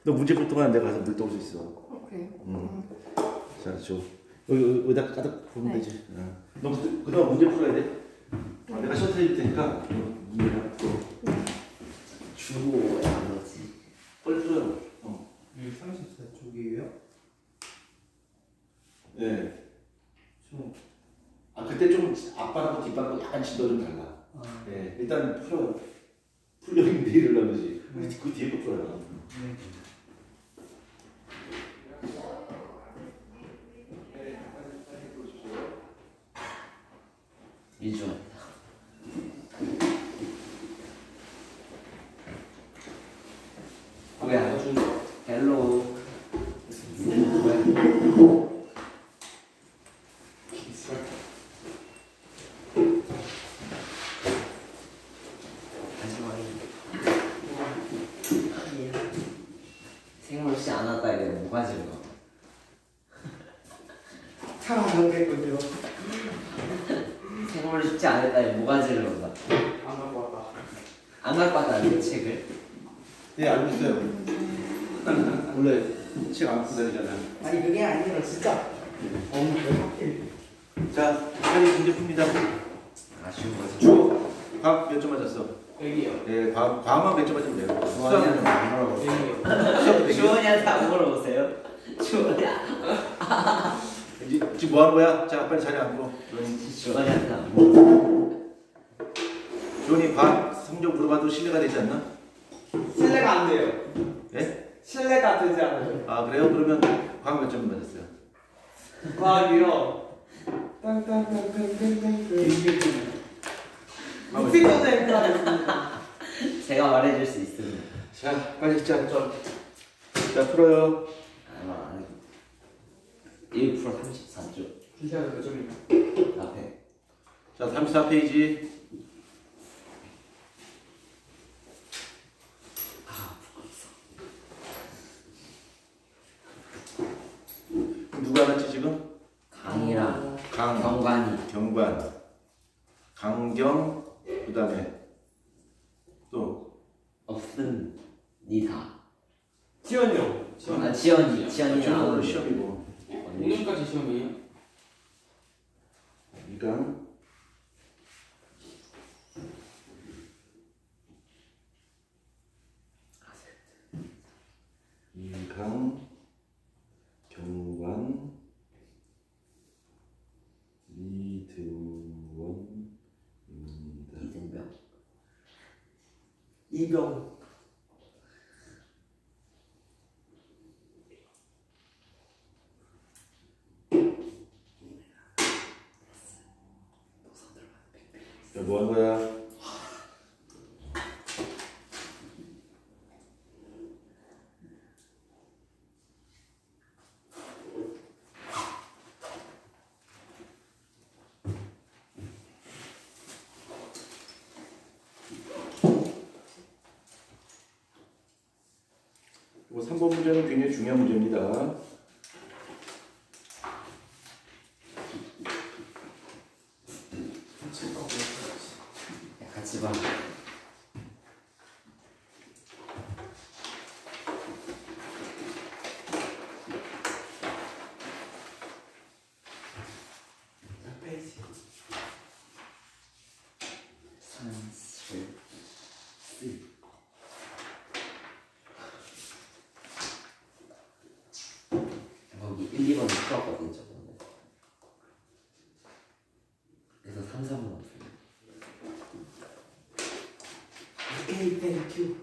너 문제 풀 동안 내가 가서 물 떠올 수 있어. 오케이. 자, 줘. 여기다 가득 부으면 네. 되지. 너 그동안 문제 풀어야 돼. 내가 셔틀 해줄 테니까 문제나 또 주고 뭐지? 빨리 풀어요. 여기 34쪽이에요? 네. 그때 좀 앞바람과 뒷바람과 약간 진도 좀 달라. 네, 일단 풀어요. 풀려면 내일을 나머지. 그 뒤에 또 풀어요. 네. 일주합니다. 왜 안 준? 헬로. 생물 씨 안 왔다 이래 뭐가지고. 차가 안 됐군요. 생물 쉽지 않았다 이래 뭐가지로 온다. 안 갖고 왔다. 안 갖고 왔다 그 책을. 네, 알고 있어요. 원래 책 안 갖고 다니잖아. 아니 그게 아니라 진짜 너무 대박해. 자, 빨리 문제 풉니다. 아쉬운 거지. 주 과학 몇 점 맞았어? 여기요. 네, 과학만 100점 맞으면 돼요. 주원이한테 안 물어보세요. 여기요. 주원이한테 안 물어보세요. 주원이. 지금 뭐 하는 거야? 자, 빨리 자리 앉고. 주원이한테 안 물어보세요. 주원이 과학 성적 물어봐도 신뢰가 되지 않나? 실례가 안 돼요. 예? 실례가 되지 않아요. 아, 그래요? 그러면 과학 몇 점 맞았어요? 과학이요. 땅땅땅땅땅땅땅. 육식도 냈다. 제가 말해줄 수 있습니다. 자, 빨리 자, 자, 풀어요. 아마 1% 34쪽 주시하는 몇 점이요? 앞에. 자, 34페이지. 누가 났지 지금? 강이랑 강, 경관이. 경관, 강경, 그 다음에 또 없습니다. 지원이요. 아 지연이랑 지금 안 오늘 시험이고 오늘까지 시험이에요? 이강, 이강, 경관, 이등원입니다. 이등병. 이병. 야, 뭐 하는 거야? 이거 3번 문제는 굉장히 중요한 문제입니다. 야, 같이 봐. 산술. 거기 1, 2번 풀었거든 저번에. 그래서 3, 4번 없어요. 오케이, 땡큐.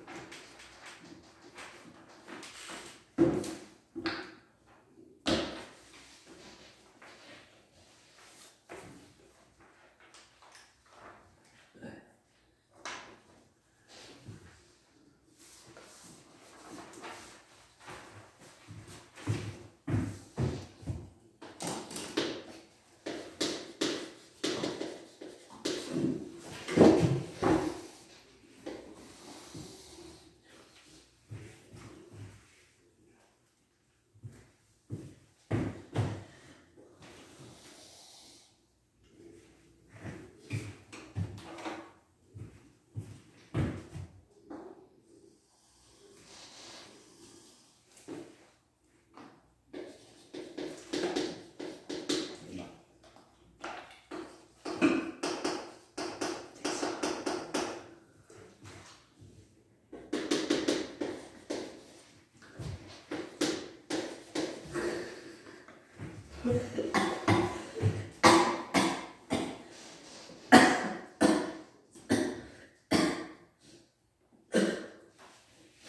다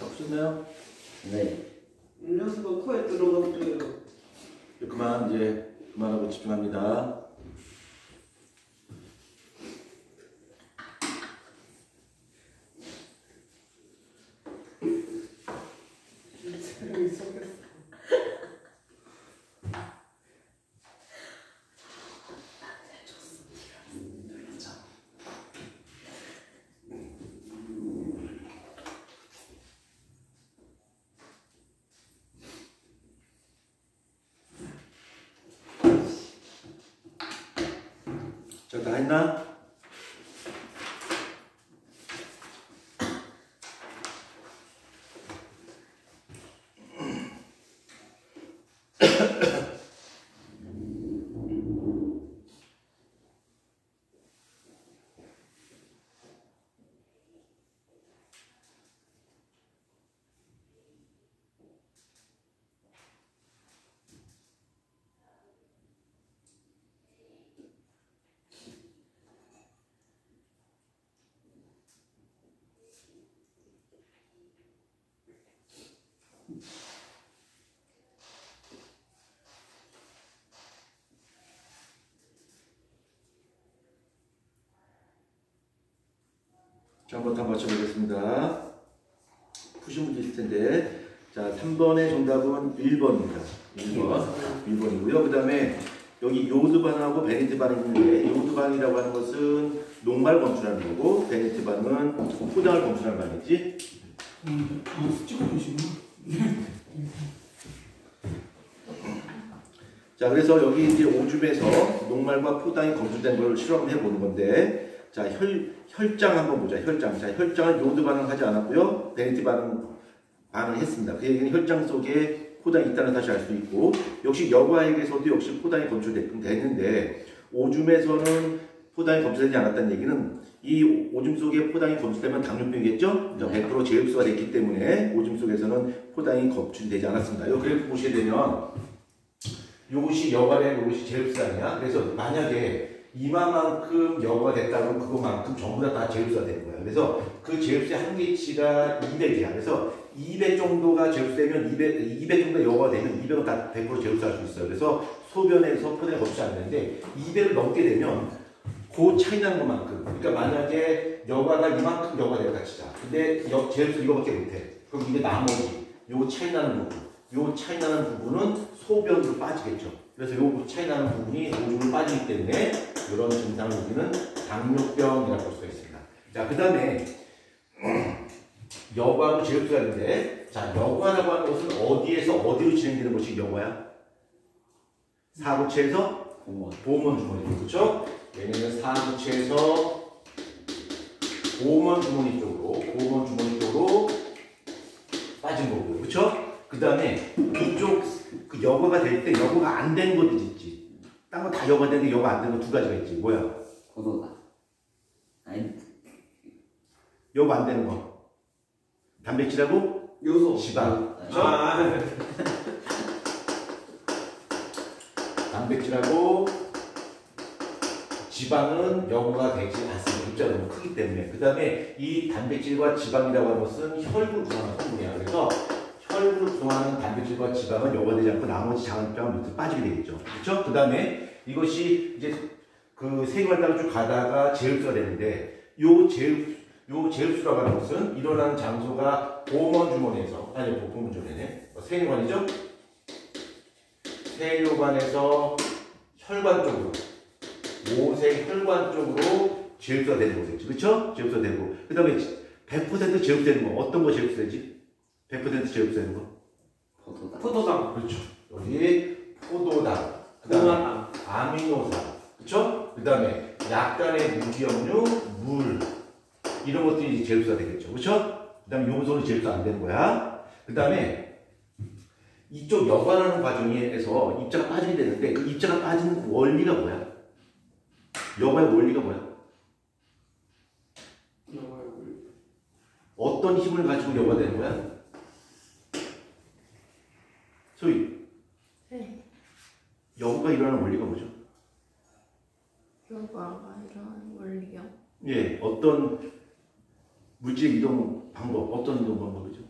푸셨나요? 네. 음료수가 코에 들어갔어요. 그만 이제 그만하고 집중합니다. 사람이 속였어. 자, 다 했나? 자, 한번 다 맞춰보겠습니다. 푸신 분도 있을 텐데. 자, 3번의 정답은 1번입니다. 1번이고요. 그 다음에 여기 요드반하고 베네트반이 있는데, 요드반이라고 하는 것은 녹말 검출하는 거고, 베네트반은 포장을 검출하는 반이지. 찍어주시구나. 자, 그래서 여기 이제 오줌에서 녹말과 포당이 검출된 걸 실험해 보는 건데, 자, 혈장 한번 보자. 혈장. 자, 혈장은 요드 반응하지 않았고요. 베네티 반응했습니다. 그 얘기는 혈장 속에 포당이 있다는 사실 알 수 있고, 역시 여과액에서도 역시 포당이 검출됐는데, 오줌에서는 포당이 검출되지 않았다는 얘기는 이 오줌 속에 포당이 검출되면 당뇨병이겠죠? 100% 재흡수가 됐기 때문에 오줌 속에서는 포당이 검출되지 않았습니다. 이 그래프 보시게 되면 요것이 여과액, 요것이 재흡수 아니야? 그래서 만약에 이만큼 여과가 됐다면 그것만큼 전부 다 재흡수가 되는 거예요. 그래서 그 재흡수의 한계치가 200이야. 그래서 200 정도가 재흡수되면 200 정도 여과가 되면 200은 다 100% 재흡수할 수 있어요. 그래서 소변에서 포당이 검출이 안 되는데 200을 넘게 되면 그 차이 나는 것만큼. 그러니까 만약에 여과가 이만큼 여과가 되어 같이자. 근데 재흡수 이거밖에 못해. 그럼 이게 나머지 요 차이 나는 부분. 요 차이 나는 부분은 소변으로 빠지겠죠. 그래서 요 차이 나는 부분이 오줌으로 빠지기 때문에 이런 증상을 우리는 당뇨병이라고 볼 수가 있습니다. 자, 그 다음에 여과하고 재흡수가 있는데, 자, 여과라고 하는 것은 어디에서 어디로 진행되는 것이 여과야? 사구체에서 보문 주머니, 그렇죠? 얘네는 사구체에서 보문 주머니 쪽으로 빠진 거고요, 그렇죠? 그 다음에 이쪽 그 여과가 될 때 여과가 안 되는 것도 있지. 딴 거 다 여과 되는데 여과 안 되는 거 두 가지가 있지. 뭐야? 포도다. 아니, 여과 안 되는 거. 단백질하고 요소. 지방. 그렇죠? 단백질하고 지방은 여과가 되지 않습니다. 입자가 너무 크기 때문에. 그 다음에 이 단백질과 지방이라고 하는 것은 혈구를 구성하는 성분이야. 그래서 혈구를 구성하는 단백질과 지방은 여과되지 않고 나머지 작은 뼈가 밑으로 빠지게 되겠죠. 그렇죠? 그 다음에 이것이 이제 그 세균을 따라 쭉 가다가 재흡수가 되는데 요 재흡수라고 하는 것은 일어나는 장소가 보문 주머니에서 보문 주머니네. 세뇨관이죠? 세뇨관에서 혈관 쪽으로 모세 혈관 쪽으로 재흡수가 되는 거겠죠. 그렇죠? 재흡수가 되고 그 다음에 100% 재흡수되는 거 어떤 거 재흡수되지? 100% 재흡수되는 거? 포도다. 포도당. 그렇죠. 여기 포도당, 그 다음에 아미노산, 그렇죠? 그 다음에 약간의 무기염류, 물 이런 것들이 재흡수가 되겠죠. 그렇죠? 그 다음에 요소는 재흡수 안 되는 거야. 그 다음에 이쪽 여과라는 과정에서 입자가 빠지게 되는데 그 입자가 빠지는 원리가 뭐야? 여과의 원리가 뭐야? 어떤 힘을 가지고 여과가 되는 거야? 소위 여부가 일어나는 원리가 뭐죠? 결과가 이런 원리요. 예, 어떤 물질 이동 방법, 어떤 이동 방법이죠?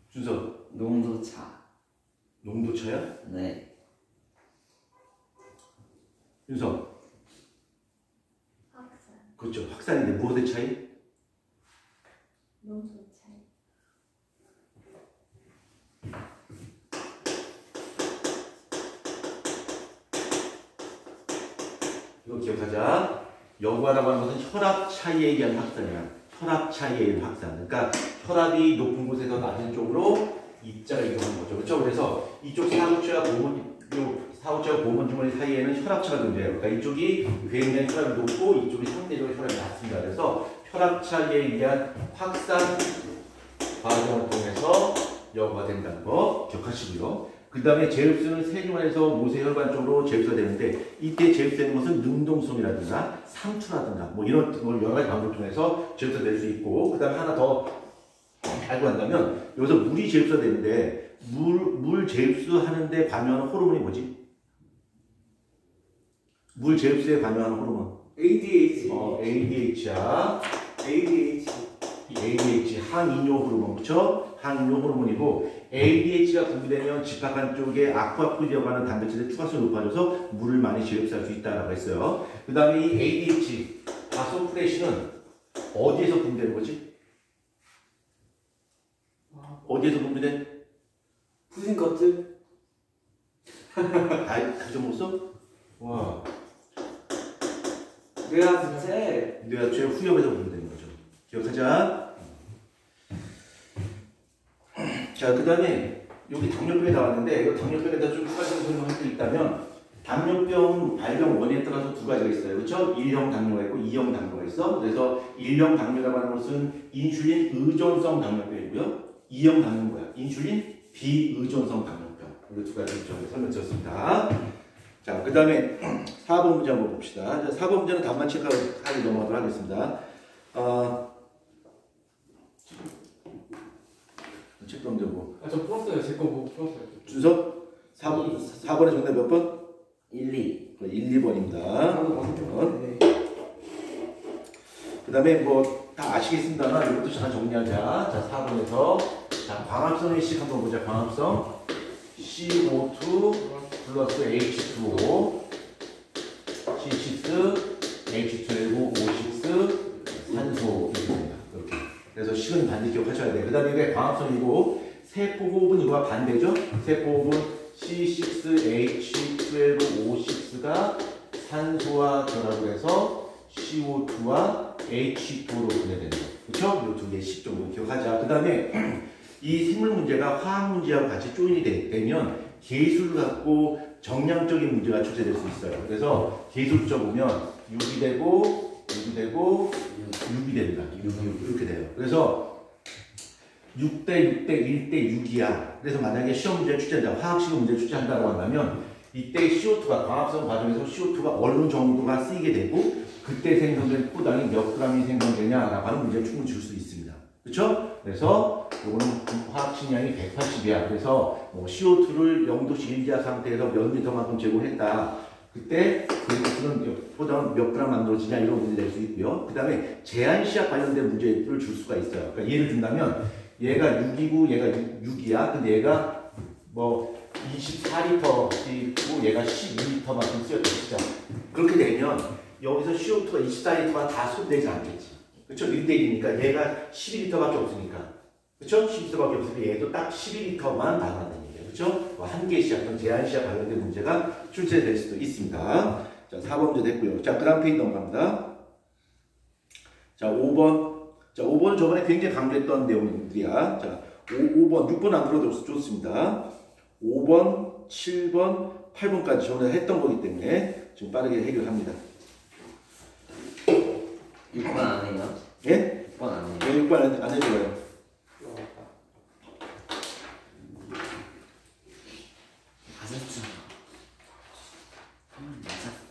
준서, 농도차. 농도차야? 네. 윤서, 확산. 그렇죠. 확산인데 무엇의 차이? 농도 차이. 이거 기억하자. 여부하라고 하는 것은 혈압 차이에 의한 확산이야. 혈압 차이에 의한 확산. 그러니까 혈압이 높은 곳에서 낮은 쪽으로 입자가 이동하는 거죠. 그렇죠? 그래서 이쪽 사구체와 고문 주머니 사이에는 혈압차가 존재해요. 그러니까 이쪽이 굉장히 혈압이 높고 이쪽이 상대적으로 혈압이 낮습니다. 그래서 혈압 차이에 의한 확산 과정을 통해서 여부가 된다는 거 기억하시고요. 그 다음에 제흡수는 세균에서 모세혈관 쪽으로 제흡수가 되는데 이때 제흡되는 것은 능동성이라든가 상투라든가 뭐 이런 걸 여러 가지 방법을 통해서 제흡수가 될 수 있고 그 다음에 하나 더 알고 한다면 여기서 물이 제흡수가 되는데 물 제흡수하는데 관여하는 호르몬이 뭐지? 물 제흡수에 관여하는 호르몬 ADH. ADH야. ADH. ADH 항이뇨 호르몬 그렇죠? 항이뇨 호르몬이고 ADH가 분비되면 집합관 쪽에 아쿠아프리라고 하는 단백질의 투과성이 높아져서 물을 많이 제흡수할 수 있다라고 했어요. 그 다음에 이 ADH 바소프레신은 어디에서 분비되는 거지? 어디에서 분비돼? 부신 것들. 다 잊어먹었어? 와, 뇌하수체. 뇌하수체 후엽에서 분비되는 거죠. 기억하자. 자, 그 다음에 여기 당뇨병이 나왔는데 이거 당뇨병에 대해서 좀 추가적으로 설명할 게 있다면 당뇨병 발병 원인에 따라서 두 가지가 있어요. 그렇죠? 1형 당뇨가 있고 2형 당뇨가 있어. 그래서 1형 당뇨라고 하는 것은 인슐린 의존성 당뇨병이고요. 2형 당뇨는 뭐야? 인슐린 비의존성 당뇨병. 이 두 가지 좀 설명드렸습니다. 자, 그 다음에 4번 문제 한번 봅시다. 자, 4번 문제는 답만 체크하고 넘어가도록 하겠습니다. 책도 문제 뭐. 아, 저 풀었어요. 제 거 보고 풀었어요. 준서? 4번의 정답 몇 번? 1, 2. 1, 2번입니다. 나도 맞는 그 다음에 뭐 다 아시겠습니다만 이것도 잠깐 정리하자. 자, 4번에서 자, 광합성의 식 한번 보자. 광합성 CO2 플러스 H2O C6 H12O O6 산소 입니다. 이렇게. 그래서 식은 반드시 기억하셔야 돼요. 그 다음에 이게 광합성이고 세포호흡은 이거와 반대죠. 세포호흡은 C6H12O6가 산소와 결합을 해서 CO2와 H2O로 분해된다. 그렇죠? 이 두 개의 식 정도 기억하자. 그 다음에 이 생물 문제가 화학 문제하고 같이 조인이 되면 계수를 갖고 정량적인 문제가 출제될 수 있어요. 그래서 계수를 써보면 6이 되고 6이 되고 6이 됩니다. 6 이렇게 돼요. 그래서 6대 6대 1대 6이야. 그래서 만약에 시험 문제 출제한다, 화학식 문제 출제한다고 한다면 이때 CO2가 광합성 과정에서 CO2가 어느 정도가 쓰이게 되고 그때 생성된 포당이 몇 g이 생성되냐라고 하는 문제를 충분히 줄 수 있습니다. 그렇죠? 그래서 이거는 화학 식량이 180이야. 그래서 뭐 CO2를 0도씨 일기화 상태에서 몇 리터만큼 제공했다. 그때 그 포장은 몇 그램 만들어지냐 이런 문제 낼 수 있고요. 그 다음에 제한시약 관련된 문제를 줄 수가 있어요. 그러니까 예를 든다면 얘가 6이고 얘가 6이야. 근데 얘가 뭐 24리터이고 얘가 12리터만큼 쓰였다 치자. 그렇게 되면 여기서 CO2가 24리터가 다 손대지 않겠지. 그렇죠? 1대1이니까 얘가 12리터밖에 없으니까. 그렇죠? 12리터밖에 없으니까 얘도 딱 12리터만 나간다는 얘기예요. 그렇죠? 한 개의 시약, 제한 시약 관련된 문제가 출제될 수도 있습니다. 자, 4번 문제 됐고요. 자, 그 다음 페이지 넘어갑니다. 자, 5번. 자, 5번은 저번에 굉장히 강조했던 내용들이야. 자, 5번, 6번 안 풀어줬습니다. 5번, 7번, 8번까지 저번에 했던 거기 때문에 지금 빠르게 해결합니다. 6번 안 해요? 예? 6번 안 해요? 왜 6번 안 해줘요? 맞았잖아. 맞았어.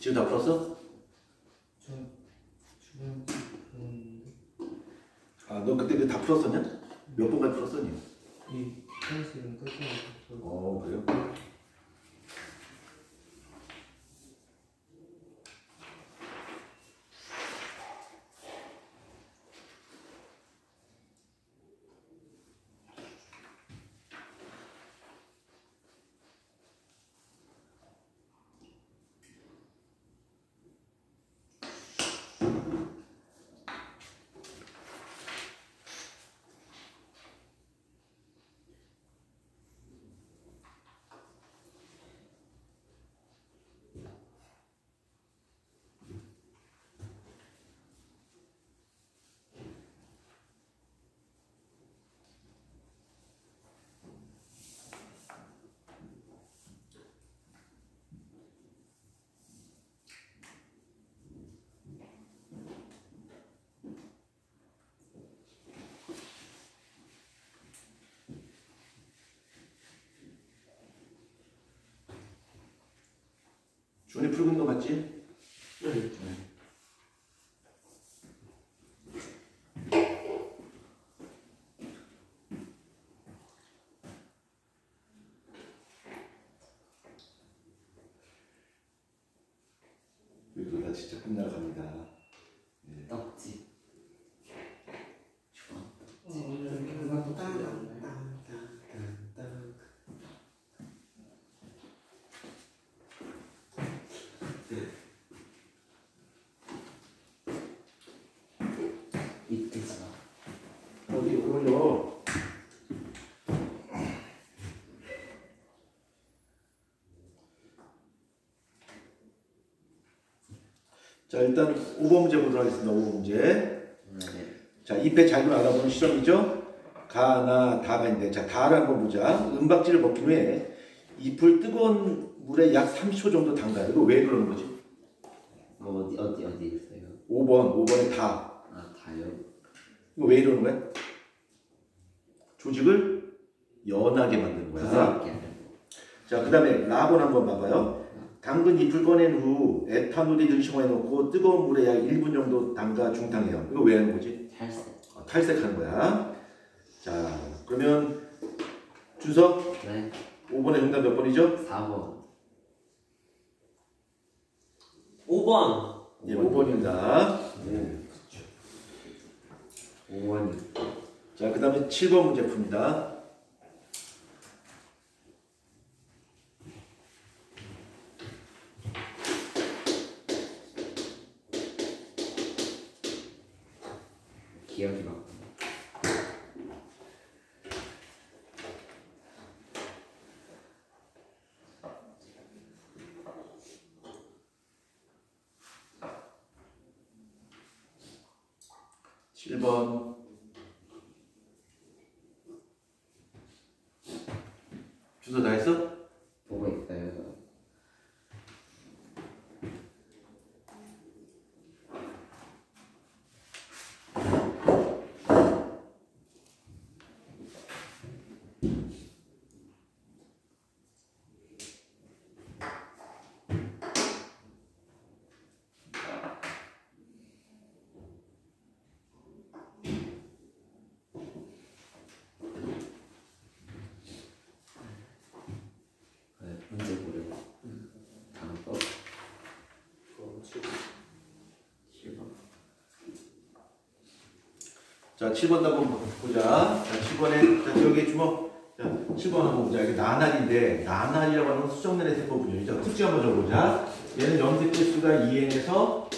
지금 다 풀었어? 지금 아, 너 그때 그 다 풀었었냐? 몇 번까지 풀었었니? 이 현실은 끝나고 그래요? 준이 풀고 있는 거 맞지? 네. 이거 나 진짜 끝나러 갑니다. 떡집. 좋아. 이때잖아. 어디 올려? 자, 일단 5번 문제 보도록 하겠습니다. 5번 문제. 네. 자, 잎의 작용을 알아보는 실험이죠. 가나 다가 있는데, 자, 다를 한번 보자. 은박지를 벗긴 후에 잎을 뜨거운 물에 약 30초 정도 담가요. 이거 왜 그러는 거지? 어디 있어요? 5번에 다. 아, 다요? 이거 왜 이러는 거야? 조직을 연하게 만드는 거야. 부드럽게 하려고. 자, 그 다음에 라본 한번 봐봐요. 당근 잎을 꺼낸 후 에탄올이 등심화에 넣고 뜨거운 물에 약 1분 정도 담가 중탕해요. 이거 왜 하는 거지? 탈색. 탈색하는 거야. 자, 그러면 준석 네. 5번의 정답 몇 번이죠? 4번. 5번. 예, 5번입니다. 5번이. 자, 그 다음에 7번 문제 풉니다. 기억이 막. 칠번 주소 다 했어? 보고 있어요. 네, 문제 보려고. 다음 거. 7번. 자, 7번 한번 보자. 자, 7번에, 자, 여기 주먹. 자, 7번 한번 보자. 이게 나날인데, 나날이라고 하는 건 수정란의 세포 분열이죠. 특징 한번 적어보자. 얘는 염색 개수가 2n에서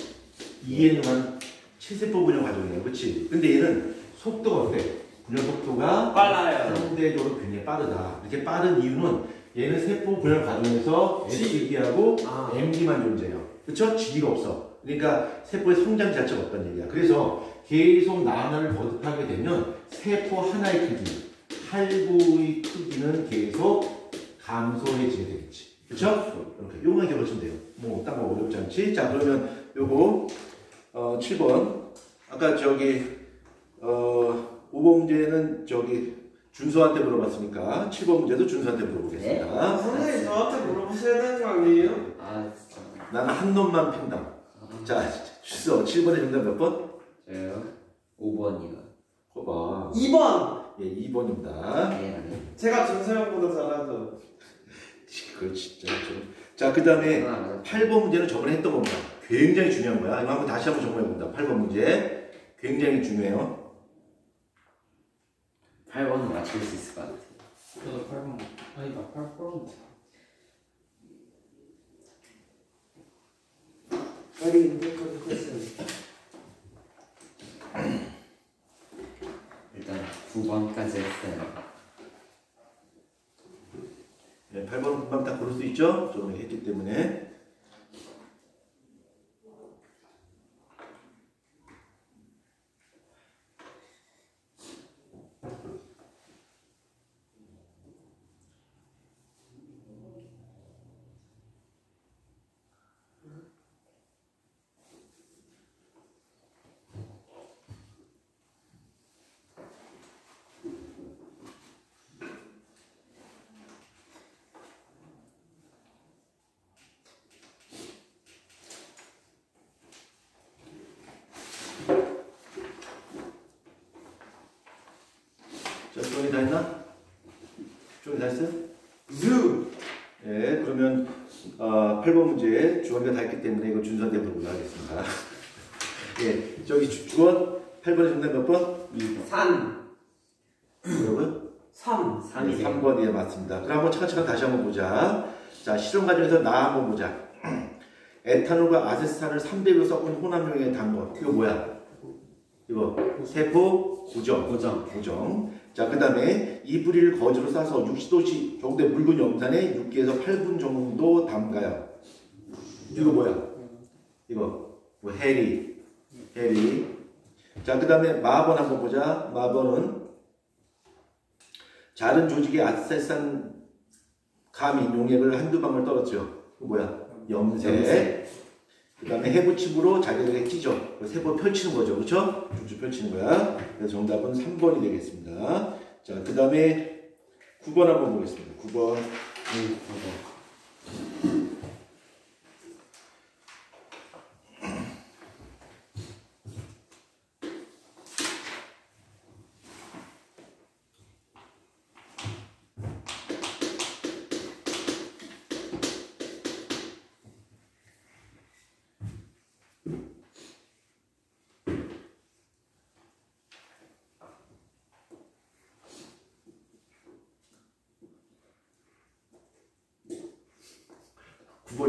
2n만 7세포 분열 과정이에요. 그치? 근데 얘는 속도가 어때? 분열 속도가 빨라요. 상대적으로 굉장히 빠르다. 이렇게 빠른 이유는 얘는 세포 분열 과정에서 S기하고 아. M기만 존재해요. 그쵸? G가 없어. 그러니까 세포의 성장 자체가 없다는 얘기야. 그래서 계속 나날을 거듭하게 되면 세포 하나의 크기, 할구의 크기는 계속 감소해지게 되겠지. 그쵸? 이렇게 요거만 기억하시면 돼요. 뭐 딴 거 어렵지 않지? 자, 그러면 요거 7번 아까 저기 5번 문제는 저기 준서한테 물어봤으니까 7번 문제도 준서한테 물어보겠습니다. 선생님 저한테 물어보셔야 되는 거 아니에요? 아, 진짜. 나는 한 놈만 팬다. 자, 주소 7번의 정답 몇 번? 저요 5번이요. 거봐. 2번. 예, 2번입니다. 네. 제가 준서형보다 잘하죠. 그거 진짜 좀. 자, 그 다음에 8번 문제는 저번에 했던 겁니다. 굉장히 중요한 거야. 이거 한번 다시 한번 정리해 봅니다. 8번 문제. 굉장히 중요해요. 8번은 맞출 수 있을 것 같아요. 저도 8번 아니다 8번 빨리 인터뷰 퀘스천. 일단 9번까지 했어요. 네, 8번은 금방 다 고를 수 있죠? 저번에 했기 때문에. 자, 주원이 다 했나? 주원이 다 했어요? 즈. 네, 그러면 8번 문제 주원이가 다 했기 때문에 이거 준수한테 물어보도록 하겠습니다. 예, 저기 주원 8번의 정답 몇 번? 2번. 산. 뭐라고요? 3. 3번 예 맞습니다. 그럼 한번 차근차근 다시 한번 보자. 자, 실험 과정에서 나 한번 보자. 에탄올과 아세트산을 300을 섞은 혼합용의 단거. 이거 뭐야? 이거 세포 고정. 자, 그 다음에 이 뿌리를 거즈로 싸서 60도씨 정도의 묽은 염산에 6개에서 8분 정도 담가요. 이거 뭐야? 이거 뭐 해리. 자, 그 다음에 마번 한번 보자. 마번은 자른 조직에 아세트산 가민 용액을 한두 방울 떨었죠. 이거 뭐야? 염색. 그 다음에 해부침으로 자기에게 찢어. 세포 펼치는 거죠. 그렇죠? 쭉쭉 펼치는 거야. 그래서 정답은 3번이 되겠습니다. 자, 그 다음에 9번 한번 보겠습니다. 9번. 9번.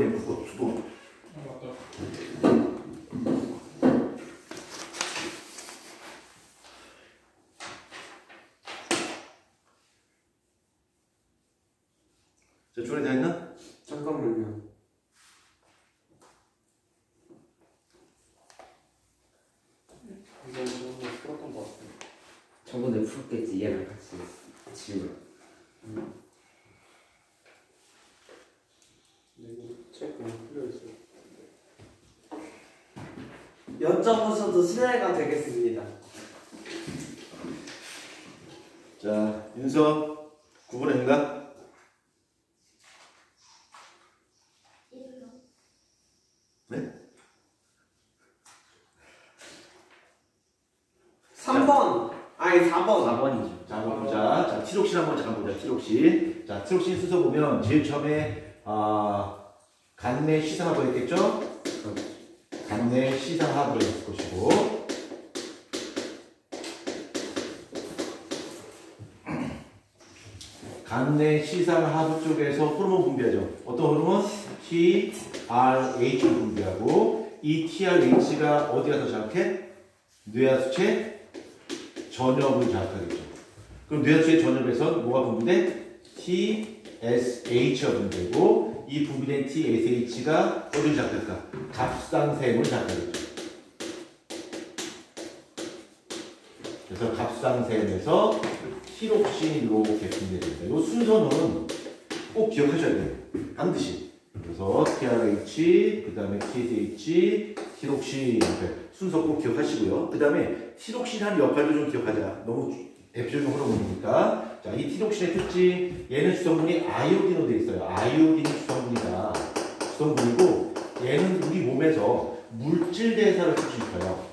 이에 9번. 맞다. 자, 주원이 다 했나? 잠깐만요. 이거 저번에 풀었던 것 같아요. 저번에 풀었겠지. 얘랑 같이 지우라. 책 그냥 풀려있어요. 여쭤보셔도 신뢰가 되겠습니다. 자, 윤서 9번 아닌가? 3번! 아니 4번! 4번이죠. 자, 한번 보자. 자, 티록신 한번 잠깐 보자. 티록신. 자, 티록신 순서 보면 제일 처음에 간내 시상하부 했겠죠? 간내 시상하부를 했을 것이고, 간내 시상하부 쪽에서 호르몬 분비하죠. 어떤 호르몬? TRH를 분비하고, 이 TRH가 어디 가서 자극해? 뇌하수체 전엽을 자극하겠죠. 그럼 뇌하수체 전엽에선 뭐가 분비돼? TSH가 분비되고, 이 분비된 TSH가 어디를 자극할까? 갑상샘을 자극하겠죠. 그래서 갑상샘에서 티록신이 이렇게 분비됩니다. 이 순서는 꼭 기억하셔야 돼요. 반드시. 그래서 TRH, 그 다음에 TSH, 티록신 순서 꼭 기억하시고요. 그 다음에 티록신 하는 역할도 좀 기억하자. 너무 대표적인 호르몬이니까. 자, 이 티록신의 특징, 얘는 주성분이 아이오딘으로 되어 있어요. 아이오딘이 주성분이다. 주성분이고, 얘는 우리 몸에서 물질 대사를促進시켜요.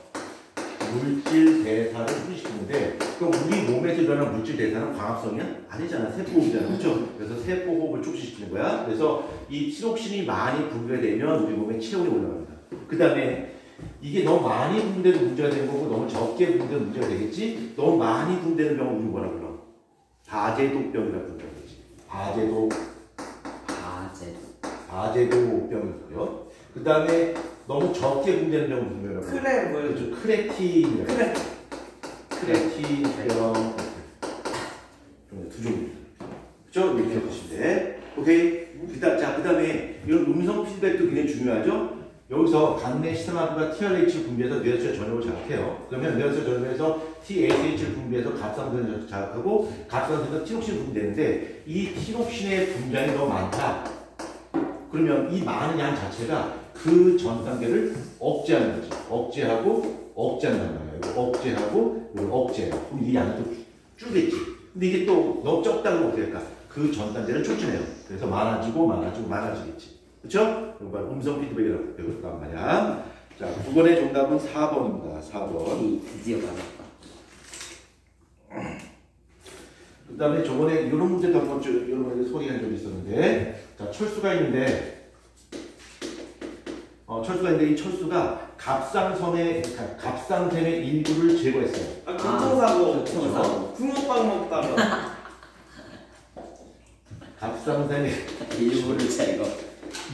물질 대사를促進시키는데 그럼 우리 몸에서 일어나는 물질 대사는 광합성이야? 아니잖아. 세포호흡이잖아. 그렇죠? 그래서 세포호흡을 촉진시키는 거야. 그래서 이 티록신이 많이 분비가 되면 우리 몸에 체온이 올라갑니다. 그 다음에 이게 너무 많이 분비돼도 문제가 되는 거고 너무 적게 분비돼도 문제가 되겠지? 너무 많이 분비되는 병은 우리 뭐라 불러? 바제도병이라고 부르지. 바제도병을 부르요. 그 다음에 너무 적게 분비되는 병은 무슨 병이라고 불러? 크레 뭐예요? 그렇죠. 크레틴이라고. 크레틴병. 두 종류입니다. 그렇죠? 이렇게 보시면 돼. 오케이. 그 다음에 이런 음성 피드백도 굉장히 중요하죠? 여기서 간내 시스마브가 TRH를 분비해서 뇌하수의 전역을 자극해요. 그러면 뇌하수의 전역에서 TSH를 분비해서 갑상선을 자극하고 갑상선에서 티록신이 분비되는데 이 티록신의 분량이 너무 많다. 그러면 이 많은 양 자체가 그 전 단계를 억제하는 거지. 억제한단 말이에요. 억제하고 억제해요. 그럼 이 양이 또 줄겠지. 근데 이게 또 너무 적다고 어떻게 될까? 그 전 단계를 촉진해요. 그래서 많아지겠지. 그렇죠? 이건 음성 피드백이라고 배웠단 말이야. 자, 9번의 정답은 4번입니다. 4번. 드디어 받았다. 그 다음에 저번에 이런 문제도 한번 여러분에게 소개한 적이 있었는데, 자, 철수가 있는데 이 철수가 갑상선의 일부를 제거했어요. 교통사고. 붕어빵 먹다가. 갑상선의 일부를 제거.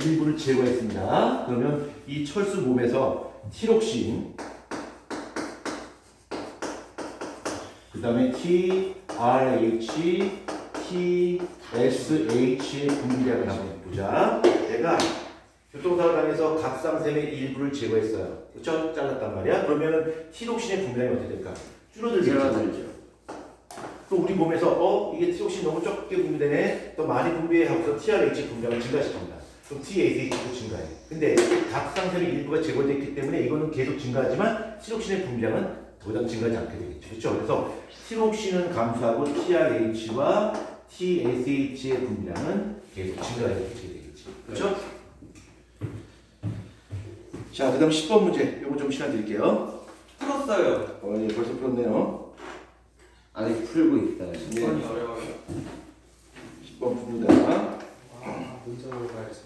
일부를 제거했습니다. 그러면 이 철수 몸에서 티록신, 그 다음에 TRH, TSH의 분비량을 한번 보자. 얘가 교통사고 당해서 갑상선의 일부를 제거했어요. 그렇죠? 잘랐단 말이야. 그러면 티록신의 분비량이 어떻게 될까? 줄어들죠. 또 우리 몸에서 이게 티록신 너무 적게 분비되네. 또 많이 분비해 하고서 TRH 분비량을 증가시킵니다. 그럼 TSH도 증가해. 근데 갑상선의 일부가 제거됐기 때문에 이거는 계속 증가하지만 티록신의 분비량은 더 이상 증가하지 않게 되겠죠. 그렇죠? 그래서 티록신은 감소하고 TRH와 TSH의 분비량은 계속 증가하게 되겠지. 그렇죠? 자, 그 다음 10번 문제. 이거 좀 시간 드릴게요. 풀었어요. 예, 벌써 풀었네요. 아직 풀고 있어요. 네. 많이 어려워요. 10번 풉니다. 문자로 가야지.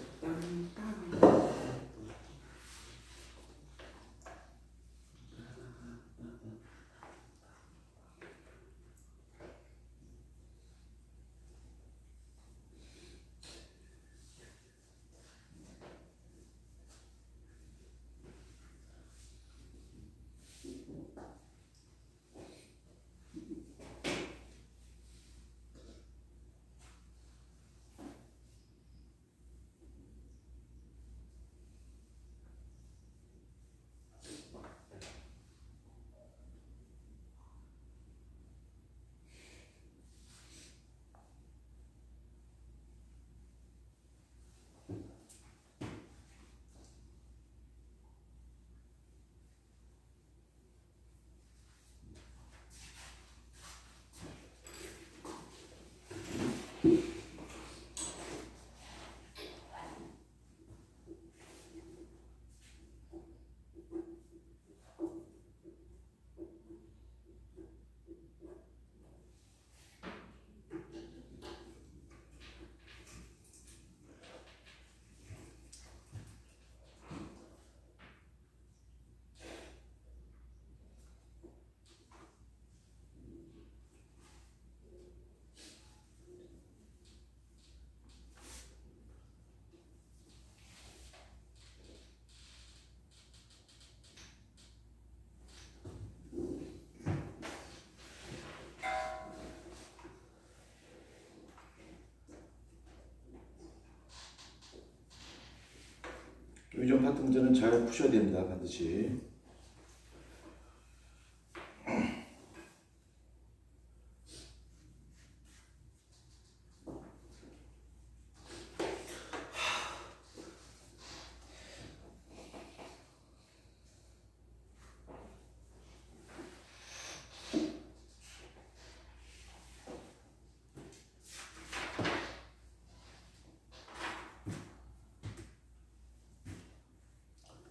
요즘 파트 문제는 잘 푸셔야 됩니다. 반드시.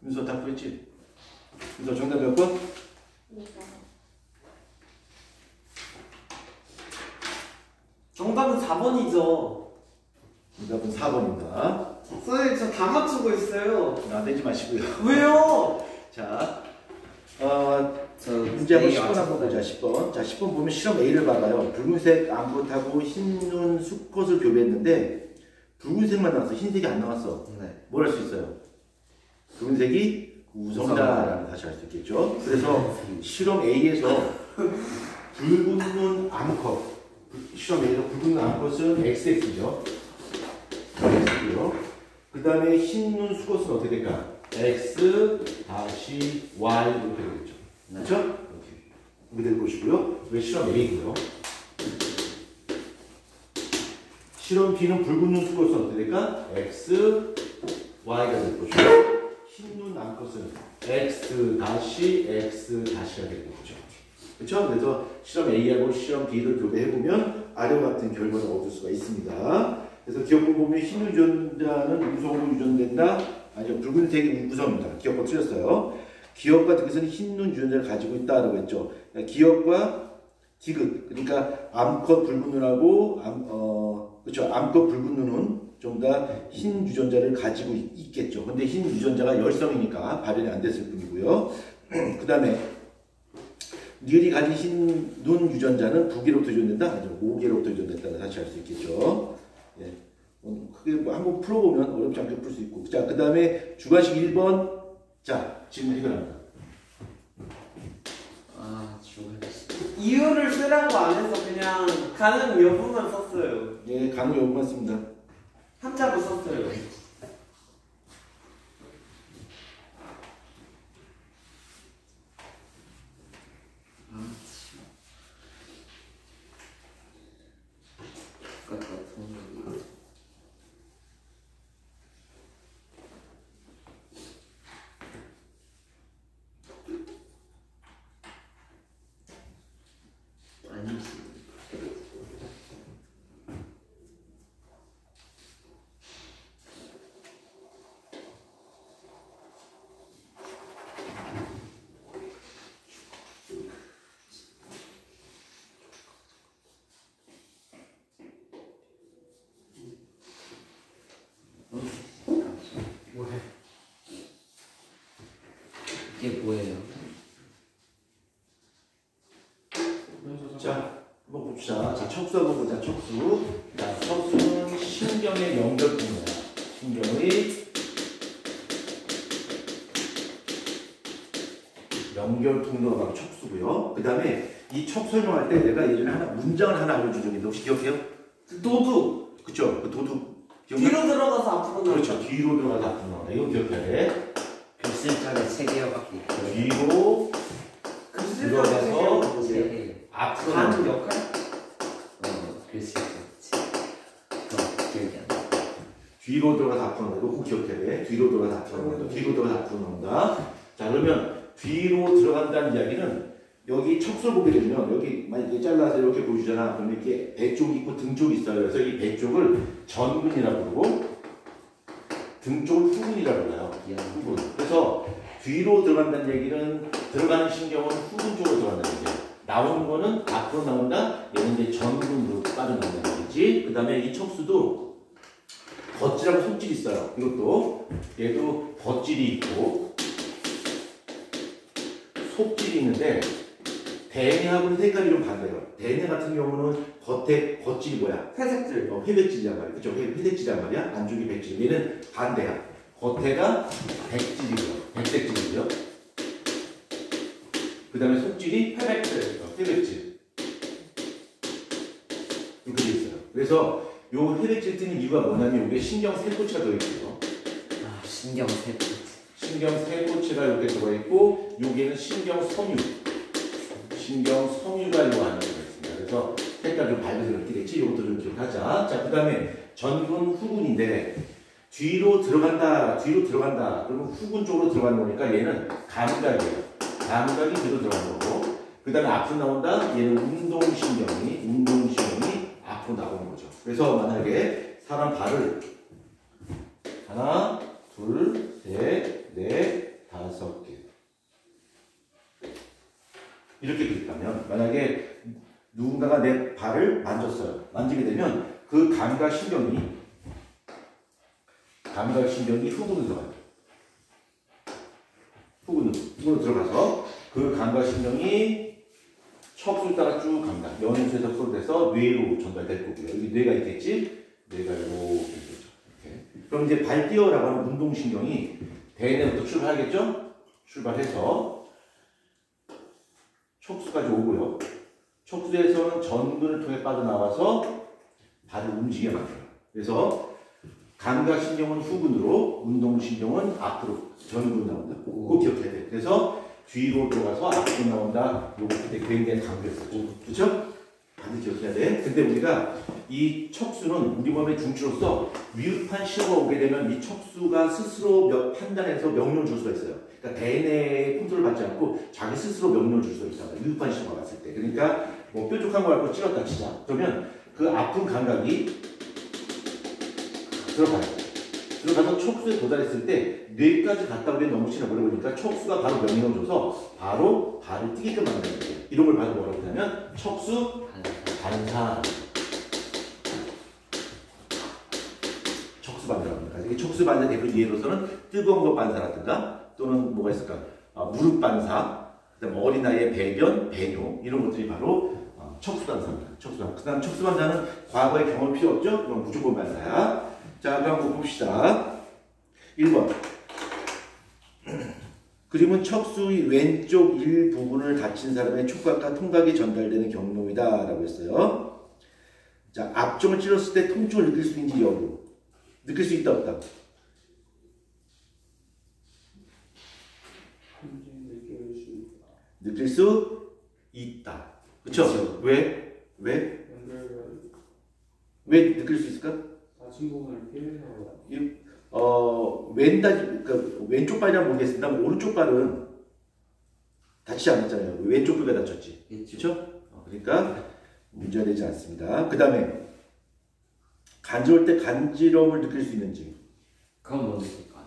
윤서 다 구했지? 윤서 정답 몇 번? 정답은 4번이죠. 정답은 4번입니다. 선생님 저 다 맞추고 있어요. 나대지 마시고요. 왜요? 자, 저 문제 한번 네, 10번 한번 보자. 10번. 자, 10번 보면 실험 A를 봐봐요. 붉은색 암컷하고 흰눈 수컷을 교배했는데 붉은색만 나왔어. 흰색이 안 나왔어. 네. 뭘 할 수 있어요? 붉은색이 우성이다라는 다시 알 수 있겠죠. 그래서 실험 A에서 붉은 눈 암컷, 실험 A에서 붉은 눈 암컷은 XX죠. X고요. 그 다음에 흰 눈 수컷은 어떻게 될까? X 다시 Y 이렇게 되겠죠. 그렇죠? 이렇게 될 것이고요. 왜 실험 A고요. 실험 B는 붉은 눈 수컷은 어떻게 될까? X, Y가 될 것이고 흰 눈 암컷은 X 다시 X 다시가 될 거죠. 그렇죠? 그래서 실험 A하고 실험 B를 교배해보면 아래와 같은 결과를 얻을 수가 있습니다. 그래서 기억을 보면 흰 유전자는 우성으로 유전된다. 아니요, 붉은색이 우성입니다. 기억과 틀렸어요. 기억과 디귿은 흰눈 유전자를 가지고 있다라고 했죠. 기억과 디귿, 그러니까 암컷 붉은 눈하고 그렇죠. 암컷 붉은 눈은 좀 더 흰 유전자를 가지고 있겠죠. 근데 흰 유전자가 열성이니까 발현이 안 됐을 뿐이고요. 그 다음에 니을이 가진 흰 눈 유전자는 2개로부터 유전된다? 아니죠. 5개로부터 유전된다고 다시 알 수 있겠죠. 예. 크게 뭐 한번 풀어보면 어렵지 않게 풀 수 있고. 자, 그 다음에 주관식 1번. 자, 지금 해결합니다. 주관식. 이유를 쓰라고 안 해서 그냥 가능 여부만 썼어요. 예, 간호 여부만 씁니다. 한자로 썼어요. 이게 뭐예요? 자, 한번 봅시다. 자, 척수 한번 보자. 척수. 자, 척수는 신경의 연결통로야. 신경의 연결통로가 바로 척수고요. 그 다음에 이 척 설명할 때 내가 예전에 문장을 하나 알려준 적이 있는데 혹시 기억해요? 도둑. 그쵸? 그 도둑. 기억나? 뒤로 들어가서 앞으로 나가. 그렇죠. 뒤로 들어가서 앞으로 나온다. 이거 기억해야 돼. 글씨짝에 3개밖에 있어요. 뒤로 들어가서 세 개. 앞으로 가는 나온다. 역할? 글씨짝. 기억이 안 나. 뒤로 들어가서 앞으로 나온다. 이거 꼭 기억해야 돼. 뒤로 들어가서 앞으로 나온다. 뒤로 들어가서 앞으로 나온다. 자, 그러면 뒤로 들어간다는 이야기는 여기 척수를 보게 되면 여기 만약에 잘라서 이렇게 보여주잖아. 그러면 이렇게 배 쪽이 있고 등 쪽이 있어요. 그래서 이 배 쪽을 전근이라고 부르고 등 쪽을 후근이라고 불러요. 후근. 그래서 뒤로 들어간다는 얘기는 들어가는 신경은 후근 쪽으로 들어간다는 얘기예요. 나오는 거는 앞으로 나온다. 얘는 이제 전근으로 빠져나온다는 얘기지. 그 다음에 이 척수도 겉질하고 속질이 있어요. 이것도 얘도 겉질이 있고 속질이 있는데 대뇌하고는 색깔이 좀 반대예요. 대뇌 같은 경우는 겉질이 뭐야? 회색줄. 회백질이란 말이야. 그쵸? 회색질이란 말이야. 안쪽이 백질. 얘는 반대야. 겉에가 백질이고요. 백색질이고요. 그 다음에 속질이 회백질. 회백질. 이렇게 돼 있어요. 그래서 요 회백질 뜨는 이유가 뭐냐면 이게 신경 세포체가 들어있어요. 신경 세포. 신경 세포체가 이렇게 들어있고 여기에는 신경 섬유. 신경 섬유가 이거 안에 들어있습니다. 그래서 색깔 좀 밝아서 이렇게 되지. 이것도 좀 기억하자. 자, 그 다음에 전근 후근인데 뒤로 들어간다. 그러면 후근 쪽으로 들어가는 거니까 얘는 감각이에요. 감각이 뒤로 들어가는 거고. 그 다음에 앞으로 나온다. 얘는 운동신경이 앞으로 나오는 거죠. 그래서 만약에 사람 발을 하나, 둘, 셋, 넷, 5개. 이렇게 그렸다면 만약에 누군가가 내 발을 만졌어요. 만지게 되면 그 감각신경이 후근으로 들어가요. 후근으로 들어가서 그 감각신경이 척수를 따라 쭉 갑니다. 연수에서 소로돼서 뇌로 전달될 거고요. 여기 뇌가 있겠지? 뇌가 이렇게 되죠. 이렇게. 그럼 이제 발디어라고 하는 운동신경이 대뇌부터 출발하겠죠? 출발해서 척수까지 오고요. 척수에서는 전근을 통해 빠져나와서 발을 움직이게 만들어요. 그래서 감각신경은 후근으로, 운동신경은 앞으로, 전근으로 나온다. 그거 기억해야 돼. 그래서 뒤로 돌아가서 앞으로 나온다. 요거 그때 굉장히 강조했었죠. 그렇죠? 반드시 기억해야 돼. 근데 우리가 이 척수는 우리 몸의 중추로서 위급한 신호가 오게 되면 이 척수가 스스로 판단해서 명령을 줄 수가 있어요. 그러니까 대뇌의 컨트롤 받지 않고 자기 스스로 명령을 줄 수가 있어요. 위급한 신호가 왔을 때. 그러니까 뭐 뾰족한 거 갖고 찔렀다 치자. 그러면 그 아픈 감각이 들어가요. 들어가서 척수에 도달했을 때 뇌까지 갔다 오기엔 너무 지나버려보니까 척수가 바로 명령을 줘서 바로 발을 뛰게끔 만드는 거예요. 이런 걸 바로 뭐라고 하냐면 척수 반사. 척수 반사라고 합니다. 이게 척수 반사 대표 예로서는 뜨거운 것 반사라든가 또는 뭐가 있을까? 무릎 반사, 그다음에 어린아이의 배변, 배뇨 이런 것들이 바로 척수 반사입니다. 척수 반사. 그다음 척수 반사는 과거의 경험 필요 없죠? 그럼 무조건 반사야. 자, 그럼 한번 봅시다. 1번. 그림은 척수의 왼쪽 일부분을 다친 사람의 촉각과 통각이 전달되는 경로이다 라고 했어요. 자, 앞쪽을 찔렀을 때 통증을 느낄 수 있는지 여부. 느낄 수 있다 없다. 느낄 수 있다. 그쵸? 왜? 왜 느낄 수 있을까? 다친 부분을 피해서 그러니까 왼쪽 발이라면 모르겠습니다. 오른쪽 발은 다치지 않았잖아요. 왼쪽 부가 다쳤지. 그렇죠? 그러니까 문제가 되지 않습니다. 그 다음에 간지러울 때 간지러움을 느낄 수 있는지. 그건 뭐 느낄까?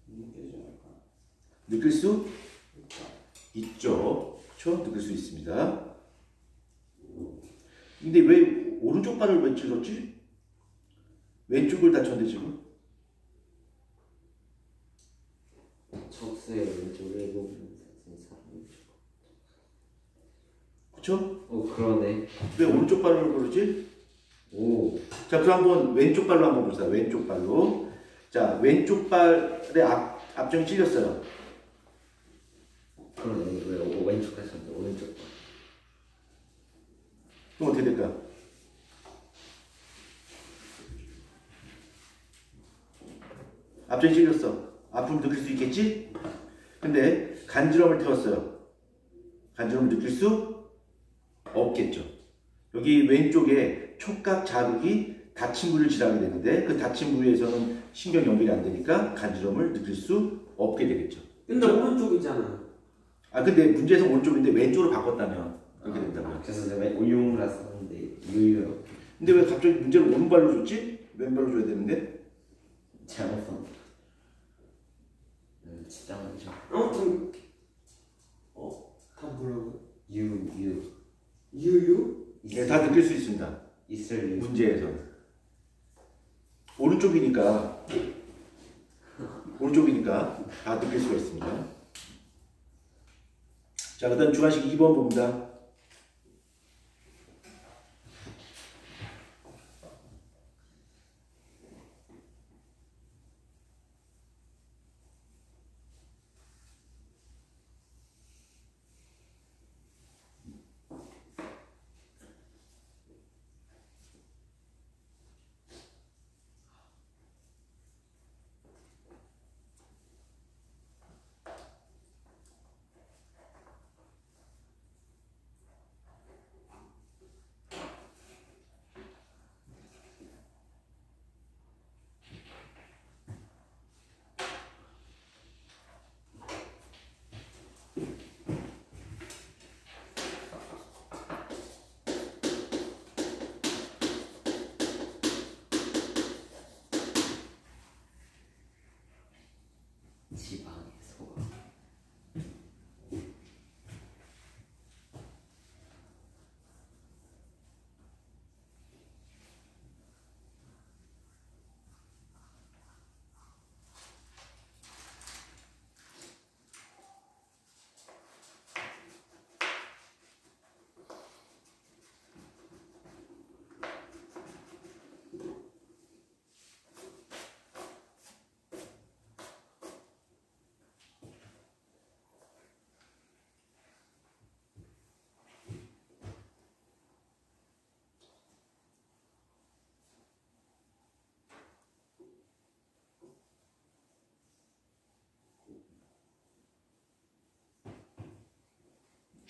느끼지 않을까? 느낄 수 있죠. 그렇죠? 느낄 수 있습니다. 근데 왜 오른쪽 발을 왜 찔렀지? 왼쪽을 다쳤는데 지금? 척수의 왼쪽 일부분 다친 사람이 그쵸? 그러네. 왜 오른쪽 발로 그러지? 오. 자, 그럼 한번 왼쪽 발로 한번 봅시다. 왼쪽 발로. 자, 왼쪽 발의 앞쪽이 찔렸어요. 그러네. 왜 왼쪽 하셨는데 오른쪽 발. 그럼 어떻게 될까? 앞쪽이 찔렸어. 아픔을 느낄 수 있겠지? 근데 간지럼을 태웠어요. 간지럼을 느낄 수 없겠죠. 여기 왼쪽에 촉각 자극이 다친 부위를 질하게 되는데 그 다친 부위에서는 신경 연결이 안 되니까 간지럼을 느낄 수 없게 되겠죠. 근데 오른쪽이잖아. 근데 문제에서 오른쪽인데 왼쪽으로 바꿨다면 그렇게 된다고요. 그래서 제가 오용을 했었는데 유유. 근데 왜 갑자기 문제를 오른발로 줬지? 왼발로 줘야 되는데? 잘못 진짜 많죠. 아무튼 다 뭐라고? 유유. 유유? 네, 다 느낄 수 있습니다. 있을 유. 문제에서는. 오른쪽이니까 다 느낄 수가 있습니다. 자, 그 다음 주관식 2번 봅니다.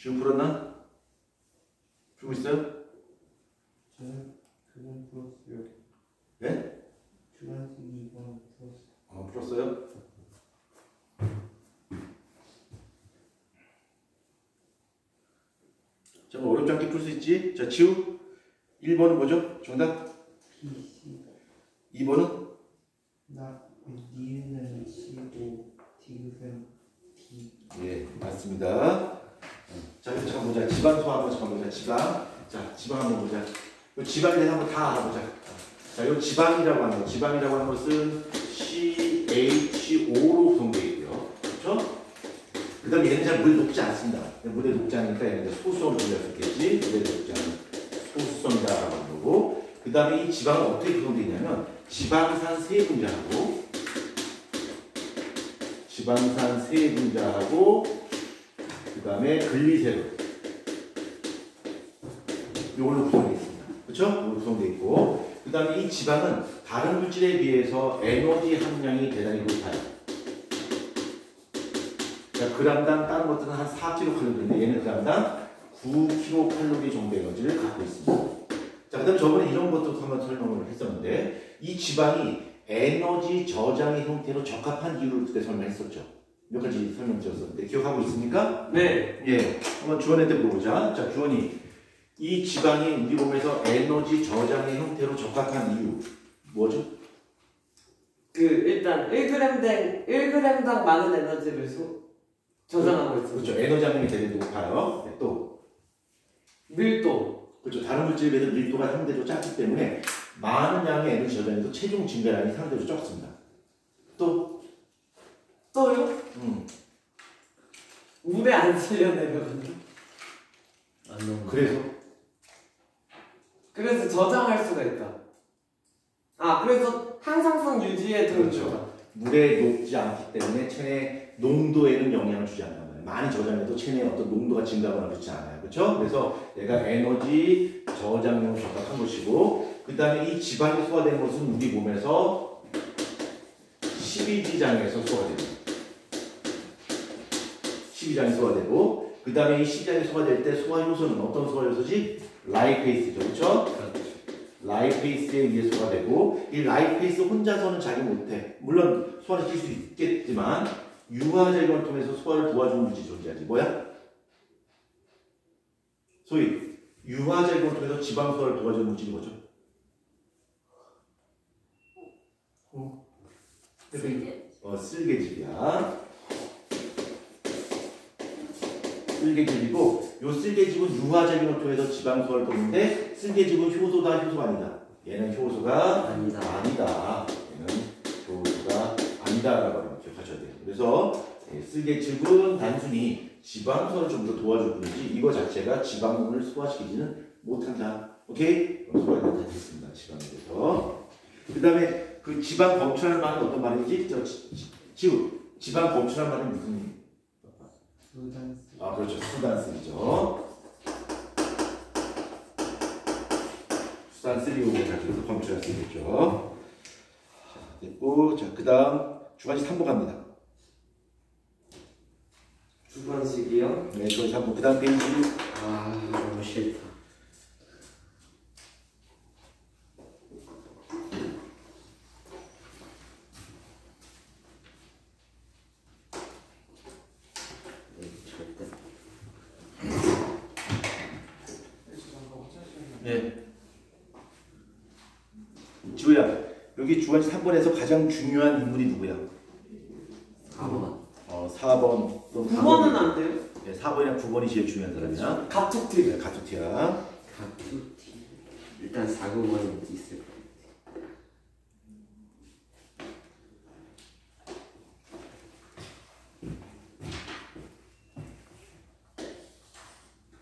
지금 풀었나? 풀고 있어요? 저는 그건 풀었어요. 네? 주관식 2번 풀었어요. 풀었어요? 자, 어렵지 않게 풀 수 있지? 자, 지우 1번은 뭐죠? 정답? PC 2번은? 나 니은은 C고 디귿은 D. 예, 맞습니다. 자, 이거 잠깐 보자. 지방소 한번 잠깐 보자. 지방. 자, 지방 한번 보자. 이 지방에 대해서 한번 다 알아보자. 자, 이 지방이라고 하는 거. 지방이라고 하는 것은 CHO로 구성되어 있고요. 그렇죠? 그 다음에 얘는 잘 물에 녹지 않습니다. 물에 녹지 않으니까 얘는 소수성을 분류했겠지. 물에 녹지 않은 소수성이다라고 하는 거고. 그 다음에 이 지방은 어떻게 구성되어 있냐면 지방산 세 분자하고 그 다음에 글리세롤 이걸로 구성되어 있습니다. 그렇죠? 이걸로 구성되어 있고 그 다음에 이 지방은 다른 물질에 비해서 에너지 함량이 대단히 높아요. 자, 그람당 다른 것들은 한 4kcal인데 얘는 그람당 9kcal 정도의 에너지를 갖고 있습니다. 자, 그 다음에 저번에 이런 것도 한번 설명을 했었는데 이 지방이 에너지 저장의 형태로 적합한 이유를 그때 설명했었죠. 몇 가지 설명드렸었는데 기억하고 있습니까? 네. 예. 한번 주원한테 물어보자. 자, 주원이 이 지방이 우리 몸에서 에너지 저장의 형태로 적합한 이유 뭐죠? 그 일단 1g당 많은 에너지를 저장하고 있습니다. 그렇죠. 에너지 함량이 되게 높아요. 네, 또 밀도. 그렇죠. 다른 물질에 비해서 밀도가 상대적으로 작기 때문에 많은 양의 에너지 저장에도 체중 증가량이 상대적으로 적습니다. 또요? 물에 안 쓸려 내려가는. 그래서 저장할 수가 있다. 아, 그래서 항상성 유지에 도움이 그렇죠. 된다. 물에 녹지 않기 때문에 체내 농도에는 영향을 주지 않단 말이에요. 많이 저장해도 체내의 어떤 농도가 증가하거나 그렇지 않아요. 그렇죠? 그래서 얘가 에너지 저장용 적합한 것이고 그 다음에 이 지방이 소화되는 것은 우리 몸에서 12지장에서 소화됩니다. 12장이 소화되고 그 다음에 이 12장이 소화될 때 소화 효소는 어떤 소화 효소지? 라이페이스죠. 그렇죠? 라이페이스에 의해 소화되고 이 라이페이스 혼자서는 자기 못해. 물론 소화시킬 수 있겠지만 유화작용을 통해서 소화를 도와주는 물질이 존재하지. 뭐야? 소위 유화작용을 통해서 지방 소화를 도와주는 물질이 뭐죠? 쓸개즙이야. 쓸개즙이고 요 쓸개즙은 유화작용을 통해서 지방 소화를 돕는데 쓸개즙은 효소다 효소가 아니다. 얘는 효소가 아니다. 얘는 효소가 아니다라고 기억하셔야 돼요. 그래서 쓸개즙은 단순히 지방 소화를 좀 더 도와줄 뿐이지 이거 자체가 지방분을 소화시키지는 못한다. 오케이? 소화가 다 됐습니다. 지방에 대해서. 그 다음에 그 지방 검출하는 말은 어떤 말인지 지우 지방 검출하는 말은 무슨 수단스. 아, 그렇죠. 수단쓰리죠. 수단쓰리고 가지고서 검출할 수 있겠죠. 됐고, 자, 그 다음 주관식 3번 갑니다. 주관식이요? 네, 주관식 3번. 그 다음 페이지. 아, 너무 싫다. 네. 지우야, 여기 주관식 3번에서 가장 중요한 인물이 누구야? 4번. 4번. 9번은 안 돼요? 네, 4번이랑 9번이 제일 중요한 사람이야. 가툭튀. 네, 가투티야. 가툭튀. 일단 4, 9번은 있을 거예요.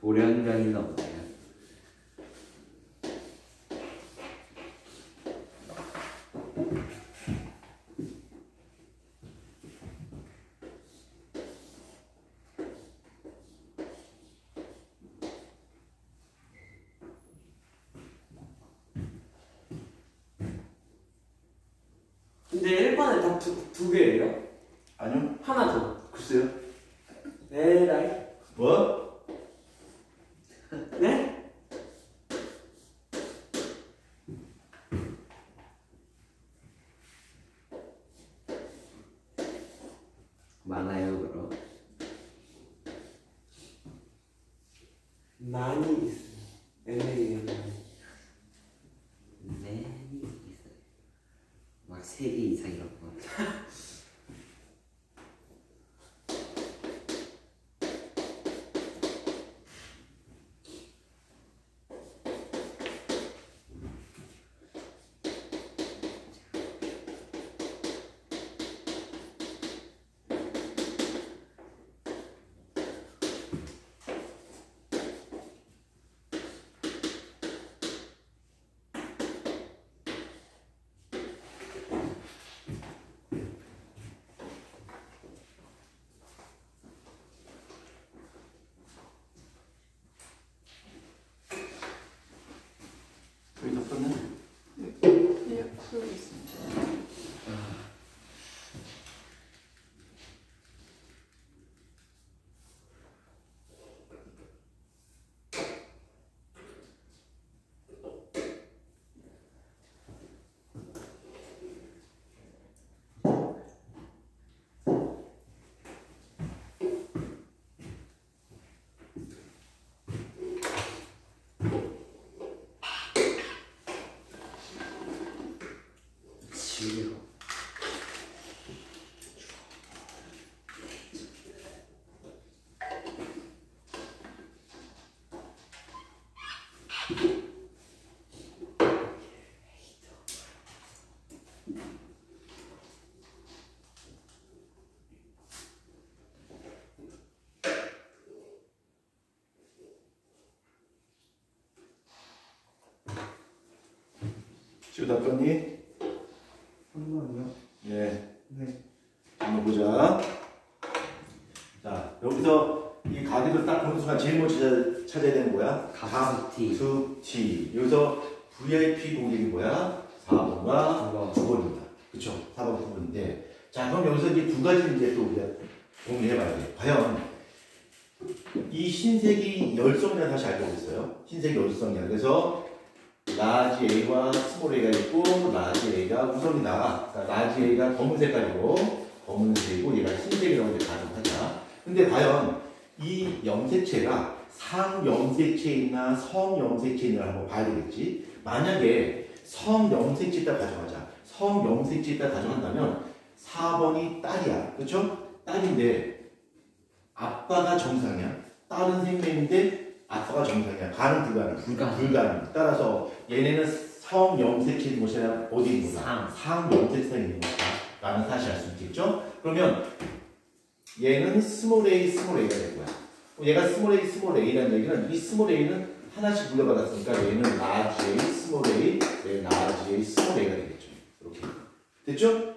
돌연변이는 없나요? 근데 1번에 다 두 개예요? 아니요? 하나 더. 글쎄요. 에라이. 뭐? 많아요 그럼? 많이 있어. MA는 네 있어요. 막 3개 이상 이런 거. 여기 다 썼네. 그냥 풀고 있습니다. 지우개로. 지우 다 썼니? 한 번요? 예. 네. 한번 보자. 자, 여기서 이 가격을 딱 보는 순간 제일 먼저 찾아야 되는 거야? 가수티. 가수티. 여기서 VIP 고객이 뭐야? 4번과 9번입니다. 그쵸? 4번, 9번인데. 자, 그럼 여기서 이제 두 가지 이제 또 우리가 공유해봐야 돼. 과연 이 흰색이 열성이라 다시 알고 있어요. 흰색이 열성이야. 그래서 라지 A와 스몰 A가 있고 라지 A가 우선이다. 그러니까 라지 A가 검은 색깔이고 검은색이고 얘가 흰색이라고 이제 가정하자. 근데 과연 이 염색체가 상염색체이나 성염색체이나 한번 봐야 되겠지. 만약에 성염색체다 가정하자. 성염색체다 가정한다면 4번이 딸이야. 그렇죠? 딸인데 아빠가 정상이야. 딸은 생명인데 아빠가 정상이야. 가능 불가능? 불가능. 따라서 얘네는 성염색체인 것이 아니라 어디 있는 거다? 상염색체에 있는 거다. 라는 사실 알 수 있겠죠? 그러면 얘는 스몰 a, 스몰 a가 될 거야. 얘가 스몰 a, 스몰 a라는 얘기는 이 스몰 a는 하나씩 물려받았으니까 얘는 라지 a, 스몰 a, 라지 a, 스몰 a가 되겠죠. 이렇게. 됐죠?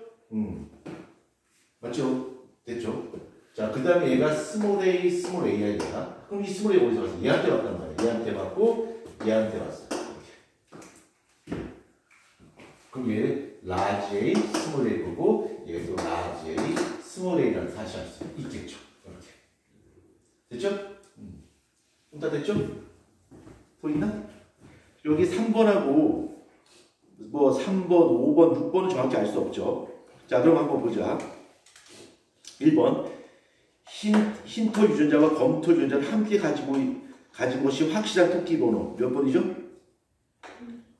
맞죠? 됐죠? 자, 그 다음에 얘가 스몰 a, 스몰 a야 되나? 그럼 이 스몰 a 어디서 왔어? 얘한테 왔단 말이야. 얘한테 왔고, 얘한테 왔어. 이렇게. 그럼 얘 라지 a, 스몰 a 거고, 얘도 라지 a, 스몰 a라는 사실 알 수 있겠죠. 이렇게. 됐죠? 다 됐죠? 보이나? 여기 3번하고 뭐 3번, 5번, 6번은 정확히 알 수 없죠. 자, 그럼 한번 보자. 1번 흰털 유전자와 검털 유전자를 함께 가진 것이 확실한 토끼 번호 몇 번이죠?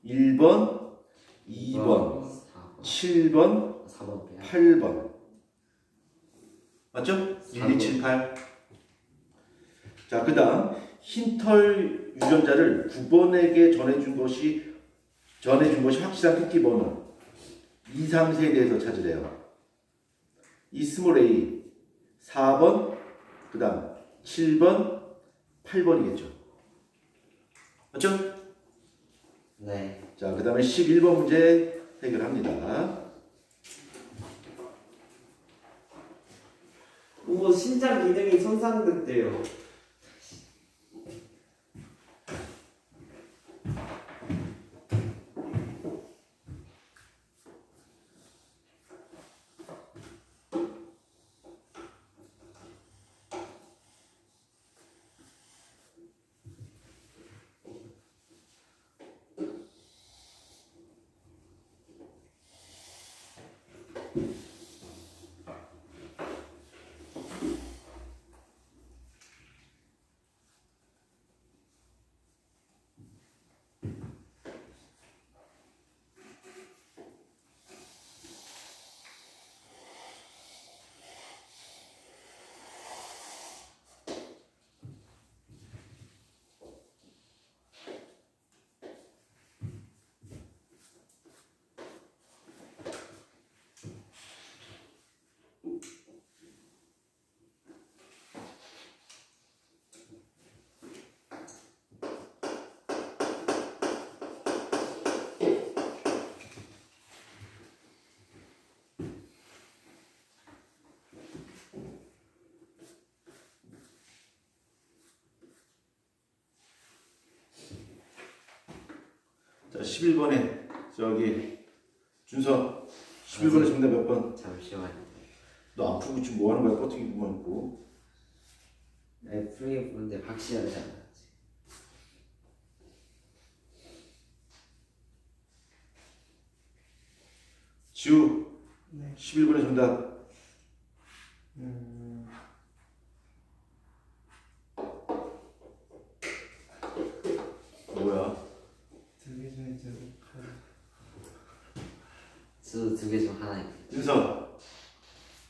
1번, 2번, 7번, 4번 8번 맞죠? 1, 2, 7, 8 자, 그 다음 흰털 유전자를 9번에게 전해준 것이 확실한 토끼 번호 2, 3세대에서 찾으래요. 이 스몰 a 4번, 그 다음 7번, 8번이겠죠. 맞죠? 네. 자, 그 다음에 11번 문제 해결합니다. 오, 신장 기능이 손상됐대요. 자, 11번에 저기 준서 11번에 정답 몇 번? 잠시만요. 너 아프고 지금 뭐 하는 거야? 버티기만 있고. 네, 프리 보는데 확실하지 않아. 지우 네. 11번에 정답. 뭐야? 두 개 중에 제일 저도 두 개 중 하나. 준서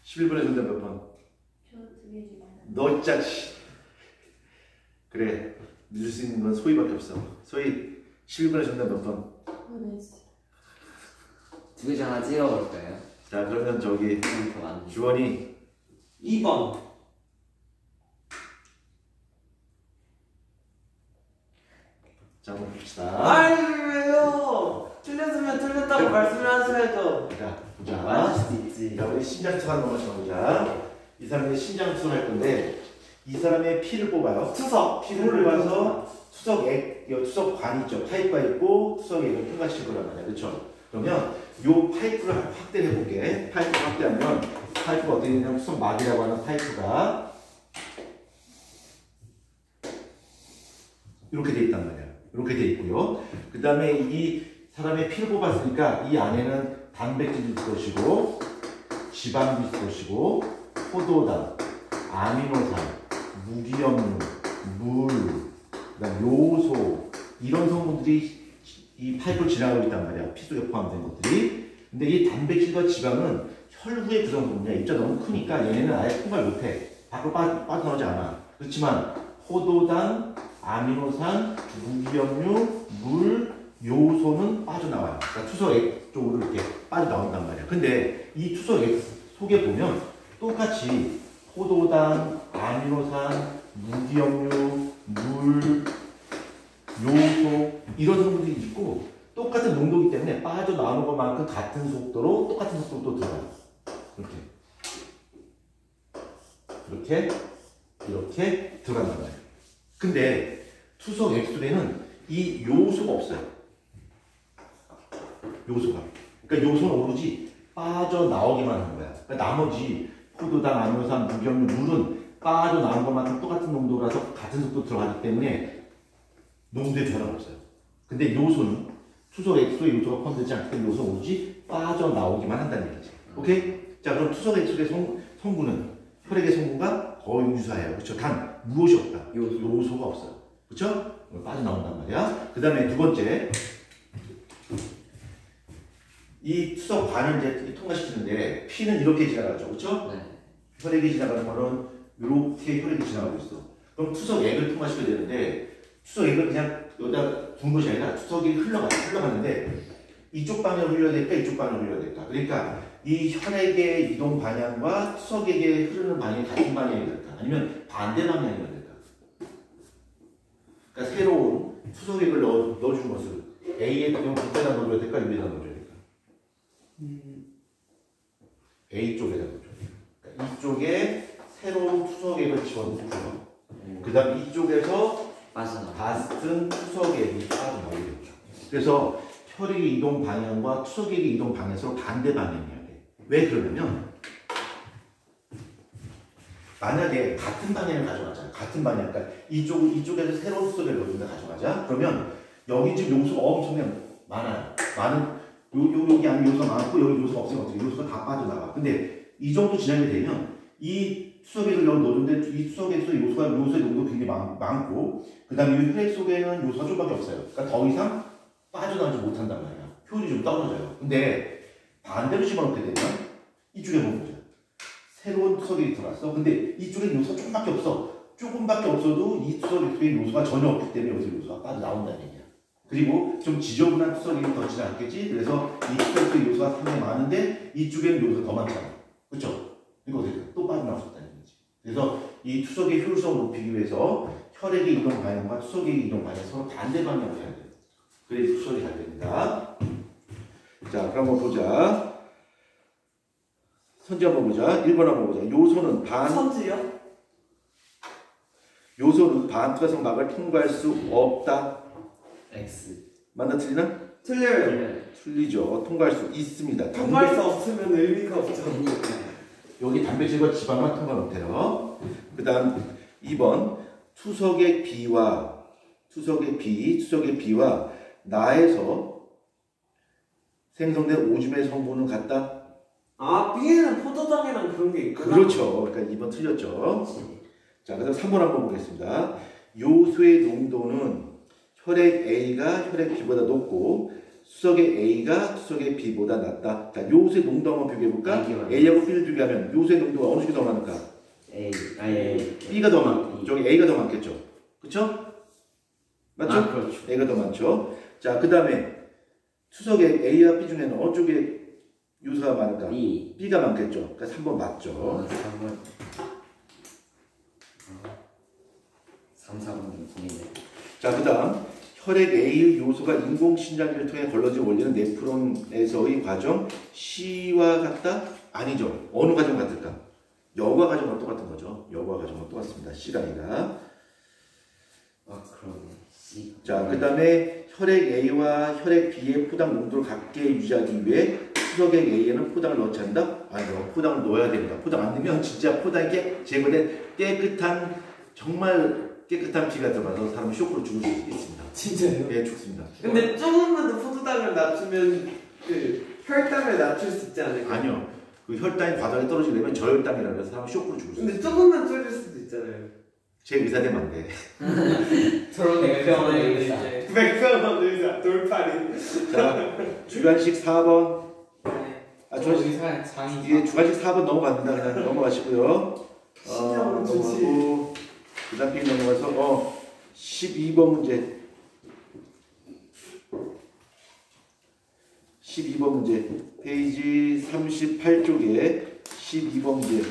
11번에 정답 몇 번? 저두개 중에 하나. 너 진짜 씨. 그래 믿을 수 있는 건 소희밖에 없어. 소희 11번에 정답 몇 번? 보냈어. 두 개 중 하나 찍어볼까요? 자 그러면 저기 그럼 더 많네. 주원이 2번. 자 한번 봅시다. 아니 왜요? 틀렸으면 틀렸다고 말씀을 하셔야죠. 자 맞을 보자. 수도 있지. 자 우리 심장 투석 한번 해보자. 이 사람의 심장 투석을 할 건데 이 사람의 피를 뽑아요. 투석. 피를 뽑아서 투석액, 이 투석관이 있죠. 파이프가 있고 투석액을 통과시킬 거란 말이야. 그렇죠? 그러면 요 파이프를 확대를 해볼게. 파이프 확대하면 파이프가 어떻게 되냐면 투석막이라고 하는 파이프가 이렇게 돼 있단 말이야. 이렇게 돼 있고요. 그 다음에 이 사람의 피를 뽑았으니까 이 안에는 단백질이 있을 것이고 지방도 있을 것이고 포도당, 아미노산, 무기염류, 물, 그다음 요소 이런 성분들이 이 파이프를 지나가고 있단 말이야. 피 속에 포함된 것들이. 근데 이 단백질과 지방은 혈구의 구성분이야. 입자 너무 크니까 얘네는 아예 통과를 못해. 밖으로 빠져나오지 않아. 그렇지만 포도당, 아미노산, 무기염류, 물, 요소는 빠져나와요. 그러니까 투석액 쪽으로 이렇게 빠져나온단 말이야. 근데 이 투석액 속에 보면 똑같이 포도당, 아미노산, 무기염류, 물, 요소 이런 성분들이 있고 똑같은 농도이기 때문에 빠져나오는 것만큼 같은 속도로 똑같은 속도로 들어가요. 이렇게 들어간단 말이에요. 근데 투석 엑스레이는 이 요소가 없어요. 요소가. 그러니까 요소는 오로지 빠져나오기만 하는 거야. 그러니까 나머지 포도당, 아미노산, 무기염류, 물은 빠져나온 것만큼 똑같은 농도라서 같은 속도로 들어가기 때문에 농도에 변화가 없어요. 근데 요소는 투석 엑소의 요소가 포함되지 않기 때문에 요소는 오로지 빠져나오기만 한다는 얘기지. 오케이? 자 그럼 투석 엑소의 성분은 혈액의 성분과 거의 유사해요. 그렇죠? 단 무엇이 없다. 요소가 없어요. 그렇죠? 빠져나온단 말이야. 그 다음에 두 번째 이 투석관을 이제 통과시키는데 피는 이렇게 지나가죠. 그렇죠? 네. 혈액이 지나가는 거는 이렇게 혈액이 지나가고 있어. 그럼 투석액을 통과시켜야 되는데 투석액을 그냥 여기다 둔 것이 아니라 투석이 흘러가는데 이쪽 방향으로 흘려야 될까 이쪽 방향으로 흘려야 될까. 그러니까 이 혈액의 이동 방향과 투석액의 흐르는 방향이 같은 방향이 될까 아니면 반대 방향이 될까. 그러니까 새로운 투석액을 넣어준 것을 A에 밑에다 넣어줘야 될까 위에다 넣어줘야 될까. A 쪽에다 넣어줘야 될까. 그러니까 이쪽에 새로운 투석액을 집어넣고요. 그 다음 이쪽에서 같은 투석액이 빠져나오겠죠. 그래서 혈액의 이동 방향과 투석액의 이동 방향이 서로 반대 방향이어야 돼. 왜 그러냐면 만약에 같은 방향을 가져가자. 같은 방향. 그러니까 이쪽에서 새로운 투석액을 넣어준다 가져가자. 그러면 여기 지금 요소가 엄청나게 많아요. 여기 안에 요소가 많고 여기 요소가 없으면 어떻게 요소가 다 빠져나가. 근데 이 정도 지나게 되면 이 투석액을 넣어줬는데 이 투석액 속에 요소의 농도 굉장히 많고 그 다음에 이 혈액 속에는 요소가 좀밖에 없어요. 그러니까 더 이상 빠져나오지 못한단 말이야. 효율이 좀 떨어져요. 근데 반대로 집어넣게 되면 이쪽에 보면 보자. 새로운 투석액이 들어왔어. 근데 이쪽에 요소가 조금밖에 없어. 조금밖에 없어도 이 투석액 속에 요소가 전혀 없기 때문에 여기서 요소가 빠져나온다는 얘기야. 그리고 좀 지저분한 투석액이 더 지나갔겠지. 그래서 이 투석액 속에 요소가 상당히 많은데 이쪽에는 요소가 더 많잖아. 그렇죠? 이거 어떻게 또 빠져나올 수 있다는 얘기지. 그래서 이 투석의 효율성을 높이기 위해서 혈액의 이동 방향과 투석의 이동 방향이 서로 반대 방향으로 해야 돼요. 그래야 투석이 잘 됩니다. 자, 그럼 한번 보자. 선지 한번 보자. 1번 한번 보자. 요소는 반투과성 막을 통과할 수 없다. X. 맞나 틀리나? 틀려요. 틀리죠. 통과할 수 있습니다. 통과할 수 없으면 의미가 없죠. 여기 단백질과 지방만 통과 못해요. 그 다음 2번 투석의 B와 나에서 생성된 오줌의 성분은 같다? 아, B에는 포도당이랑 그런 게 있구나. 그렇죠. 그러니까 2번 틀렸죠. 자, 그 다음 3번 한번 보겠습니다. 요소의 농도는 혈액 A가 혈액 B보다 높고 수석의 A가 수석의 B보다 낮다. 자, 요소의 농도 한번 비교해볼까? A하고 B를 비교하면 요소의 농도가 어느 쪽이 더 많을까? B가 더 많고 저기 A가 더 많겠죠. 그렇죠? 맞죠? 아, 그렇죠. A가 더 많죠. 자, 그 다음에 수석의 A와 B 중에는 어느 쪽에 요소가 많을까? B가 많겠죠. 그러니까 3번 맞죠. 3, 4번은 동일해. 자, 그 다음 혈액 A의 요소가 인공신장기를 통해 걸러진 원리는 네프론에서의 과정 C와 같다? 아니죠. 어느 과정 같을까? 여과 과정과 똑같은 거죠. 여과 과정과 똑같습니다. C가 아니라. 그러네. C. 자, 그 다음에 혈액 A와 혈액 B의 포당 농도를 같게 유지하기 위해 수석액 A에는 포당을 넣지 않는다? 아니요. 포당을 넣어야 됩니다. 포당 안 넣으면 진짜 포당이 제거된 깨끗한 정말 깨끗한 피가 들어가서 사람이 쇼크로 죽을 수 있습니다. 진짜요? 네, 죽습니다. 근데 조금만 더 포도당을 낮추면 그 혈당을 낮출 수 있지 않을까요? 아니요. 그 혈당이 과다하게 떨어지려면 저혈당이라고 해서 사람이 쇼크로 죽을 수 있어요. 근데 조금만 줄일 수도 있잖아요. 제 의사 되면 안 돼. 서로 백병원의 의사. 백병원 의사 돌팔이. 자, 주관식 4번. 아, 저 주관식 의사 장이. 이게 주관식 4번 넘어갑니다. 그냥 넘어가시고요. 신경을 주지. 넘어가고 그 다음 빙 넘어가서 12번 문제. 12번 문제. 페이지 38쪽에 12번 문제.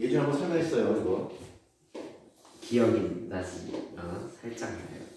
예전에 한번 설명했어요, 이거. 기억이 나지. 살짝 나요.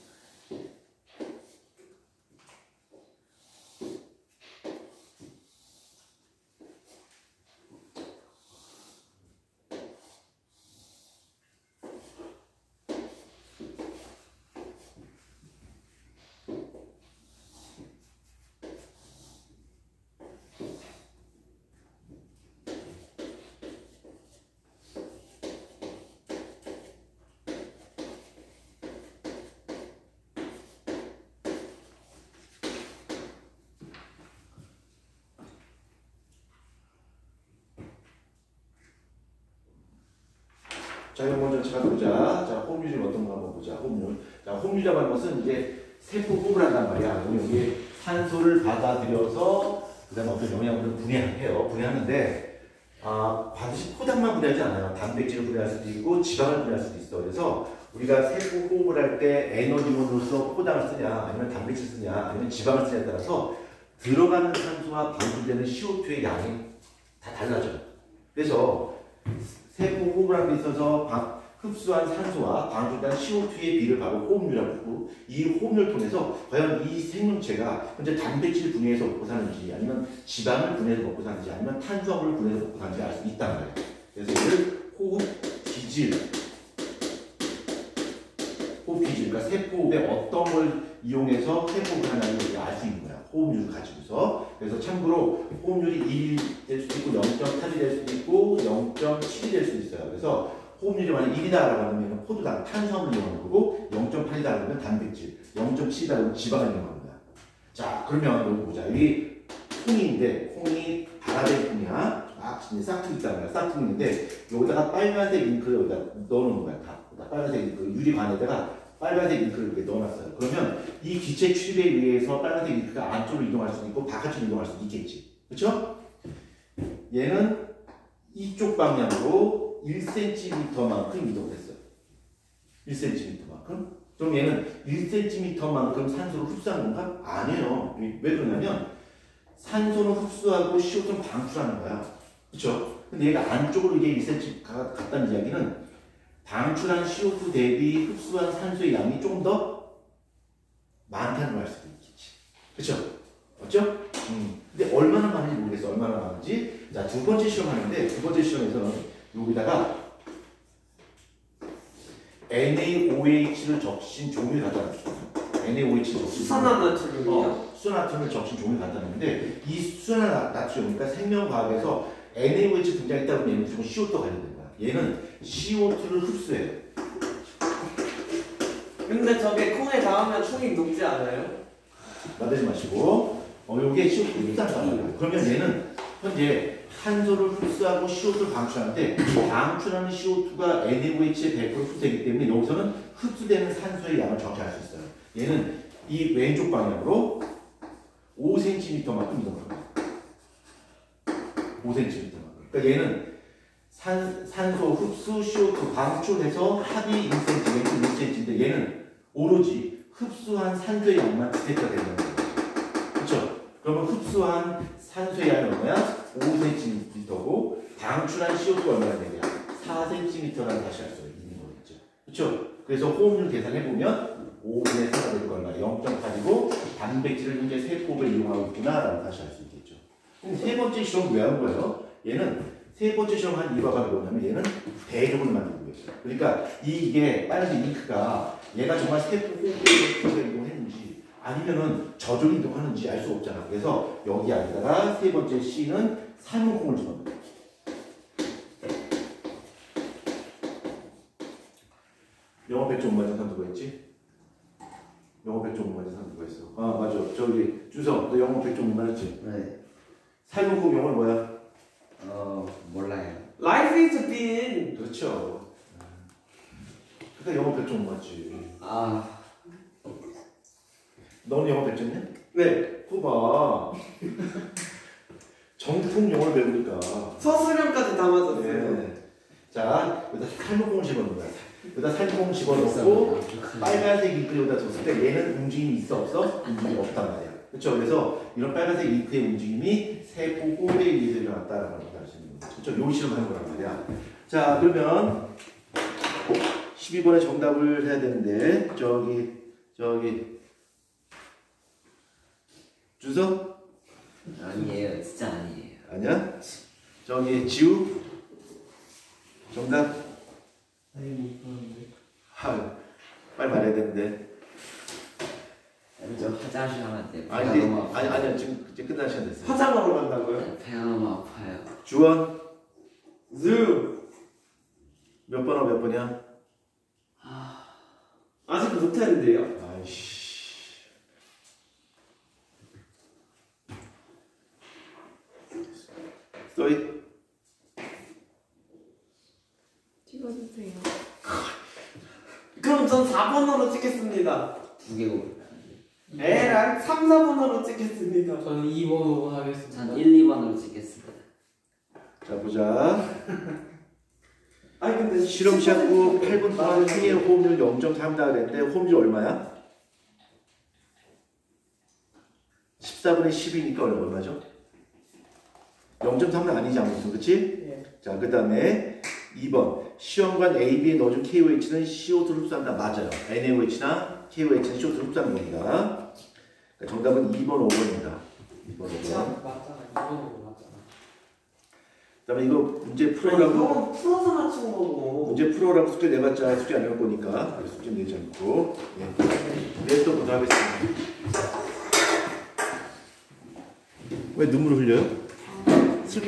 자, 이거 먼저 찾아보자. 자, 호흡률이 어떤 거 한번 보자. 호흡률. 자, 호흡률이라고 하는 것은 이제 세포 호흡을 한단 말이야. 그럼 여기 산소를 받아들여서 그다음에 어떤 영양분을 분해해요. 분해하는데 반드시 포당만 분해하지 않아요. 단백질을 분해할 수도 있고 지방을 분해할 수도 있어. 그래서 우리가 세포 호흡을 할 때 에너지원으로서 포당을 쓰냐, 아니면 단백질 쓰냐, 아니면 지방을 쓰냐에 따라서 들어가는 산소와 방출되는 CO2의 양이 다 달라져요. 그래서 세포 호흡을 하는 데 있어서 흡수한 산소와 방출된 CO2의 비를 바로 호흡률이라고 하고, 이 호흡률을 통해서 과연 이 생명체가 현재 단백질 분해해서 먹고 사는지, 아니면 지방을 분해해서 먹고 사는지, 아니면 탄수화물을 분해해서 먹고 사는지 알 수 있다는 거예요. 그래서 이를 호흡 기질, 그러니까 세포호흡에 어떤 걸 이용해서 세포호흡을 하는지 알 수 있는 거야. 호흡률을 가지고서. 그래서 참고로 호흡률이 1이 될 수도 있고 0.8이 될 수도 있고 0.7이 될 수도 있어요. 그래서 호흡률이 만약 1이다라고 하면 포도당, 탄수화물을 이용하는 거고, 0.8이다 그러면 단백질, 0.7이다 그러면 지방을 이용하는 거야. 자, 그러면 여기 보자. 이 콩인데, 콩이 바라베 콩이야. 싹둑 있다는 거야. 싹둑인데 여기다가 빨간색 잉크를 여기다 넣어놓은 거야. 다. 빨간색 그 유리관에다가 빨간색 잉크를 이렇게 넣어놨어요. 그러면 이 기체 출입에 의해서 빨간색 잉크가 안쪽으로 이동할 수도 있고 바깥으로 이동할 수도 있겠지. 그렇죠? 얘는 이쪽 방향으로 1cm만큼 이동을 했어요. 1cm만큼. 그럼 얘는 1cm만큼 산소를 흡수하는 건가? 아니에요. 왜 그러냐면 산소는 흡수하고 CO2는 방출하는 거야. 그렇죠? 근데 얘가 안쪽으로 이게 1cm 갔다는 이야기는 방출한 CO2 대비 흡수한 산소의 양이 조금 더 많다는 걸 알 수도 있겠지. 그렇죠? 맞죠? 근데 얼마나 많은지 모르겠어. 얼마나 많은지. 자, 두 번째 시험 하는데 두 번째 시험에서는 여기다가 NaOH를 적신 종이를 갖다 놨어요. NaOH를 적신 수산화나트륨이요? 수산화나트륨을 적신 종이를 갖다 놨는데 이 수산화나트륨이니까 생명과학에서 NaOH 등장했다 그러면 얘는 무조건 CO2가 관련된 거야. 얘는 CO2를 흡수해요. 근데 저게 콩에 닿으면 총이 녹지 않아요? 만들지 마시고 요게 CO2를 흡수한단 말이야. 그러면 얘는 현재 산소를 흡수하고 CO2를 방출하는데 방출하는 CO2가 NaOH의 100% 흡수되기 때문에 여기서는 흡수되는 산소의 양을 정확히 알 수 있어요. 얘는 이 왼쪽 방향으로 5cm만큼 이동할 거예요. 5cm만큼. 그러니까 얘는 산소 흡수 CO2 방출해서 합이 1cm, 1cm인데 얘는 오로지 흡수한 산소의 양만 디텍트가 되는 거예요. 그렇죠? 그러면 흡수한 산소의 양이 얼마야? 5cm고 방출한 CO2가 얼마나 되냐? 4cm라는 다시 알 수 있는 거겠죠. 그렇죠? 그래서 호흡률 계산해보면 5분의 4가 되는 거 얼마야? 0.8이고 단백질을 현재 세포를 이용하고 있구나라고 다시 알 수 있겠죠. 그럼 세 번째 시험 왜 한 거예요? 얘는 세 번째 시험 한 이유가 뭐냐면 얘는 대종을 만들고 있어요. 그러니까 이게 빨간색 잉크가 얘가 정말 세포 호흡을 이용했는지 아니면은 저절로 이동하는지 알 수 없잖아. 그래서 여기 안에다가 세 번째 C는 삶은 콩을 집어넣어요. 영어 100점 맞은 사람 누가 있지? 영어 100점 맞은 사람 누가 있어? 아 맞아. 저기 준성 너 영어 100점 맞았지? 네. 삶은 콩 영어는 뭐야? 몰라요. Life is bean. 그렇죠. 그러니까 영어 100점 맞지. 아, 너는 영어 100점이야? 네. 그거 봐. 정통 영어를 배우니까. 서술형까지 다 맞았어요. 네. 자, 여기다 삶은콩을 집어넣는 거야. 여기다 삶은콩 집어넣고 빨간색 잉크 여기다 줬을 때 얘는 움직임이 있어 없어? 움직임이 없단 말이야. 그렇죠? 그래서 이런 빨간색 잉크의 움직임이 세포 호흡에 의해서 일어났다라는 걸 알 수 있는 거죠. 그렇죠? 요 실험을 하는 거란 말이야. 자, 그러면 12번의 정답을 해야 되는데 저기 준서? 아니에요. 진짜 아니에요. 아니야? 저기 지우? 정답? 아니 못 보는데. 빨리 말해야 되는데. 저 화장실 가면 안 돼요. 아니, 배가 너무 아파요. 아니야. 지금 이제 끝날 시간 됐어요. 화장하러 간다고요? 배가 너무 아파요. 주원 즈. 몇 번하고 몇 번이야? 아직 못했는데요. 아이씨. 써이 찍어주세요. 그럼 전 4번으로 찍겠습니다. 두 개고. 에라이 3, 4번으로 찍겠습니다. 저는 2번으로 하겠습니다. 전 1, 2번으로 찍겠습니다. 자 보자. 아니 근데 실험 시작 후 8분 동안 생애 호흡률 0.3다 그랬는데 호흡률 얼마야? 14분의 10이니까 얼마죠? 0.3은 아니지 아무튼 그렇지? 예. 자, 그 다음에 2번 시험관 AB에 넣어준 KOH는 CO2를 흡수한다. 맞아요. NaOH나 KOH는 CO2를 흡수하는 겁니다. 그러니까 정답은 2번, 5번입니다. 2번, 5번. 맞잖아. 2번으로 맞잖아. 그 다음에 이거 문제 아니, 풀어라고 이건 풀어서 맞춘 거고. 문제 풀어라고 숙제 내봤자 숙제 안 할 거니까 숙제 내지 않고 내일 또 보도록 하겠습니다. 왜 눈물을 흘려요?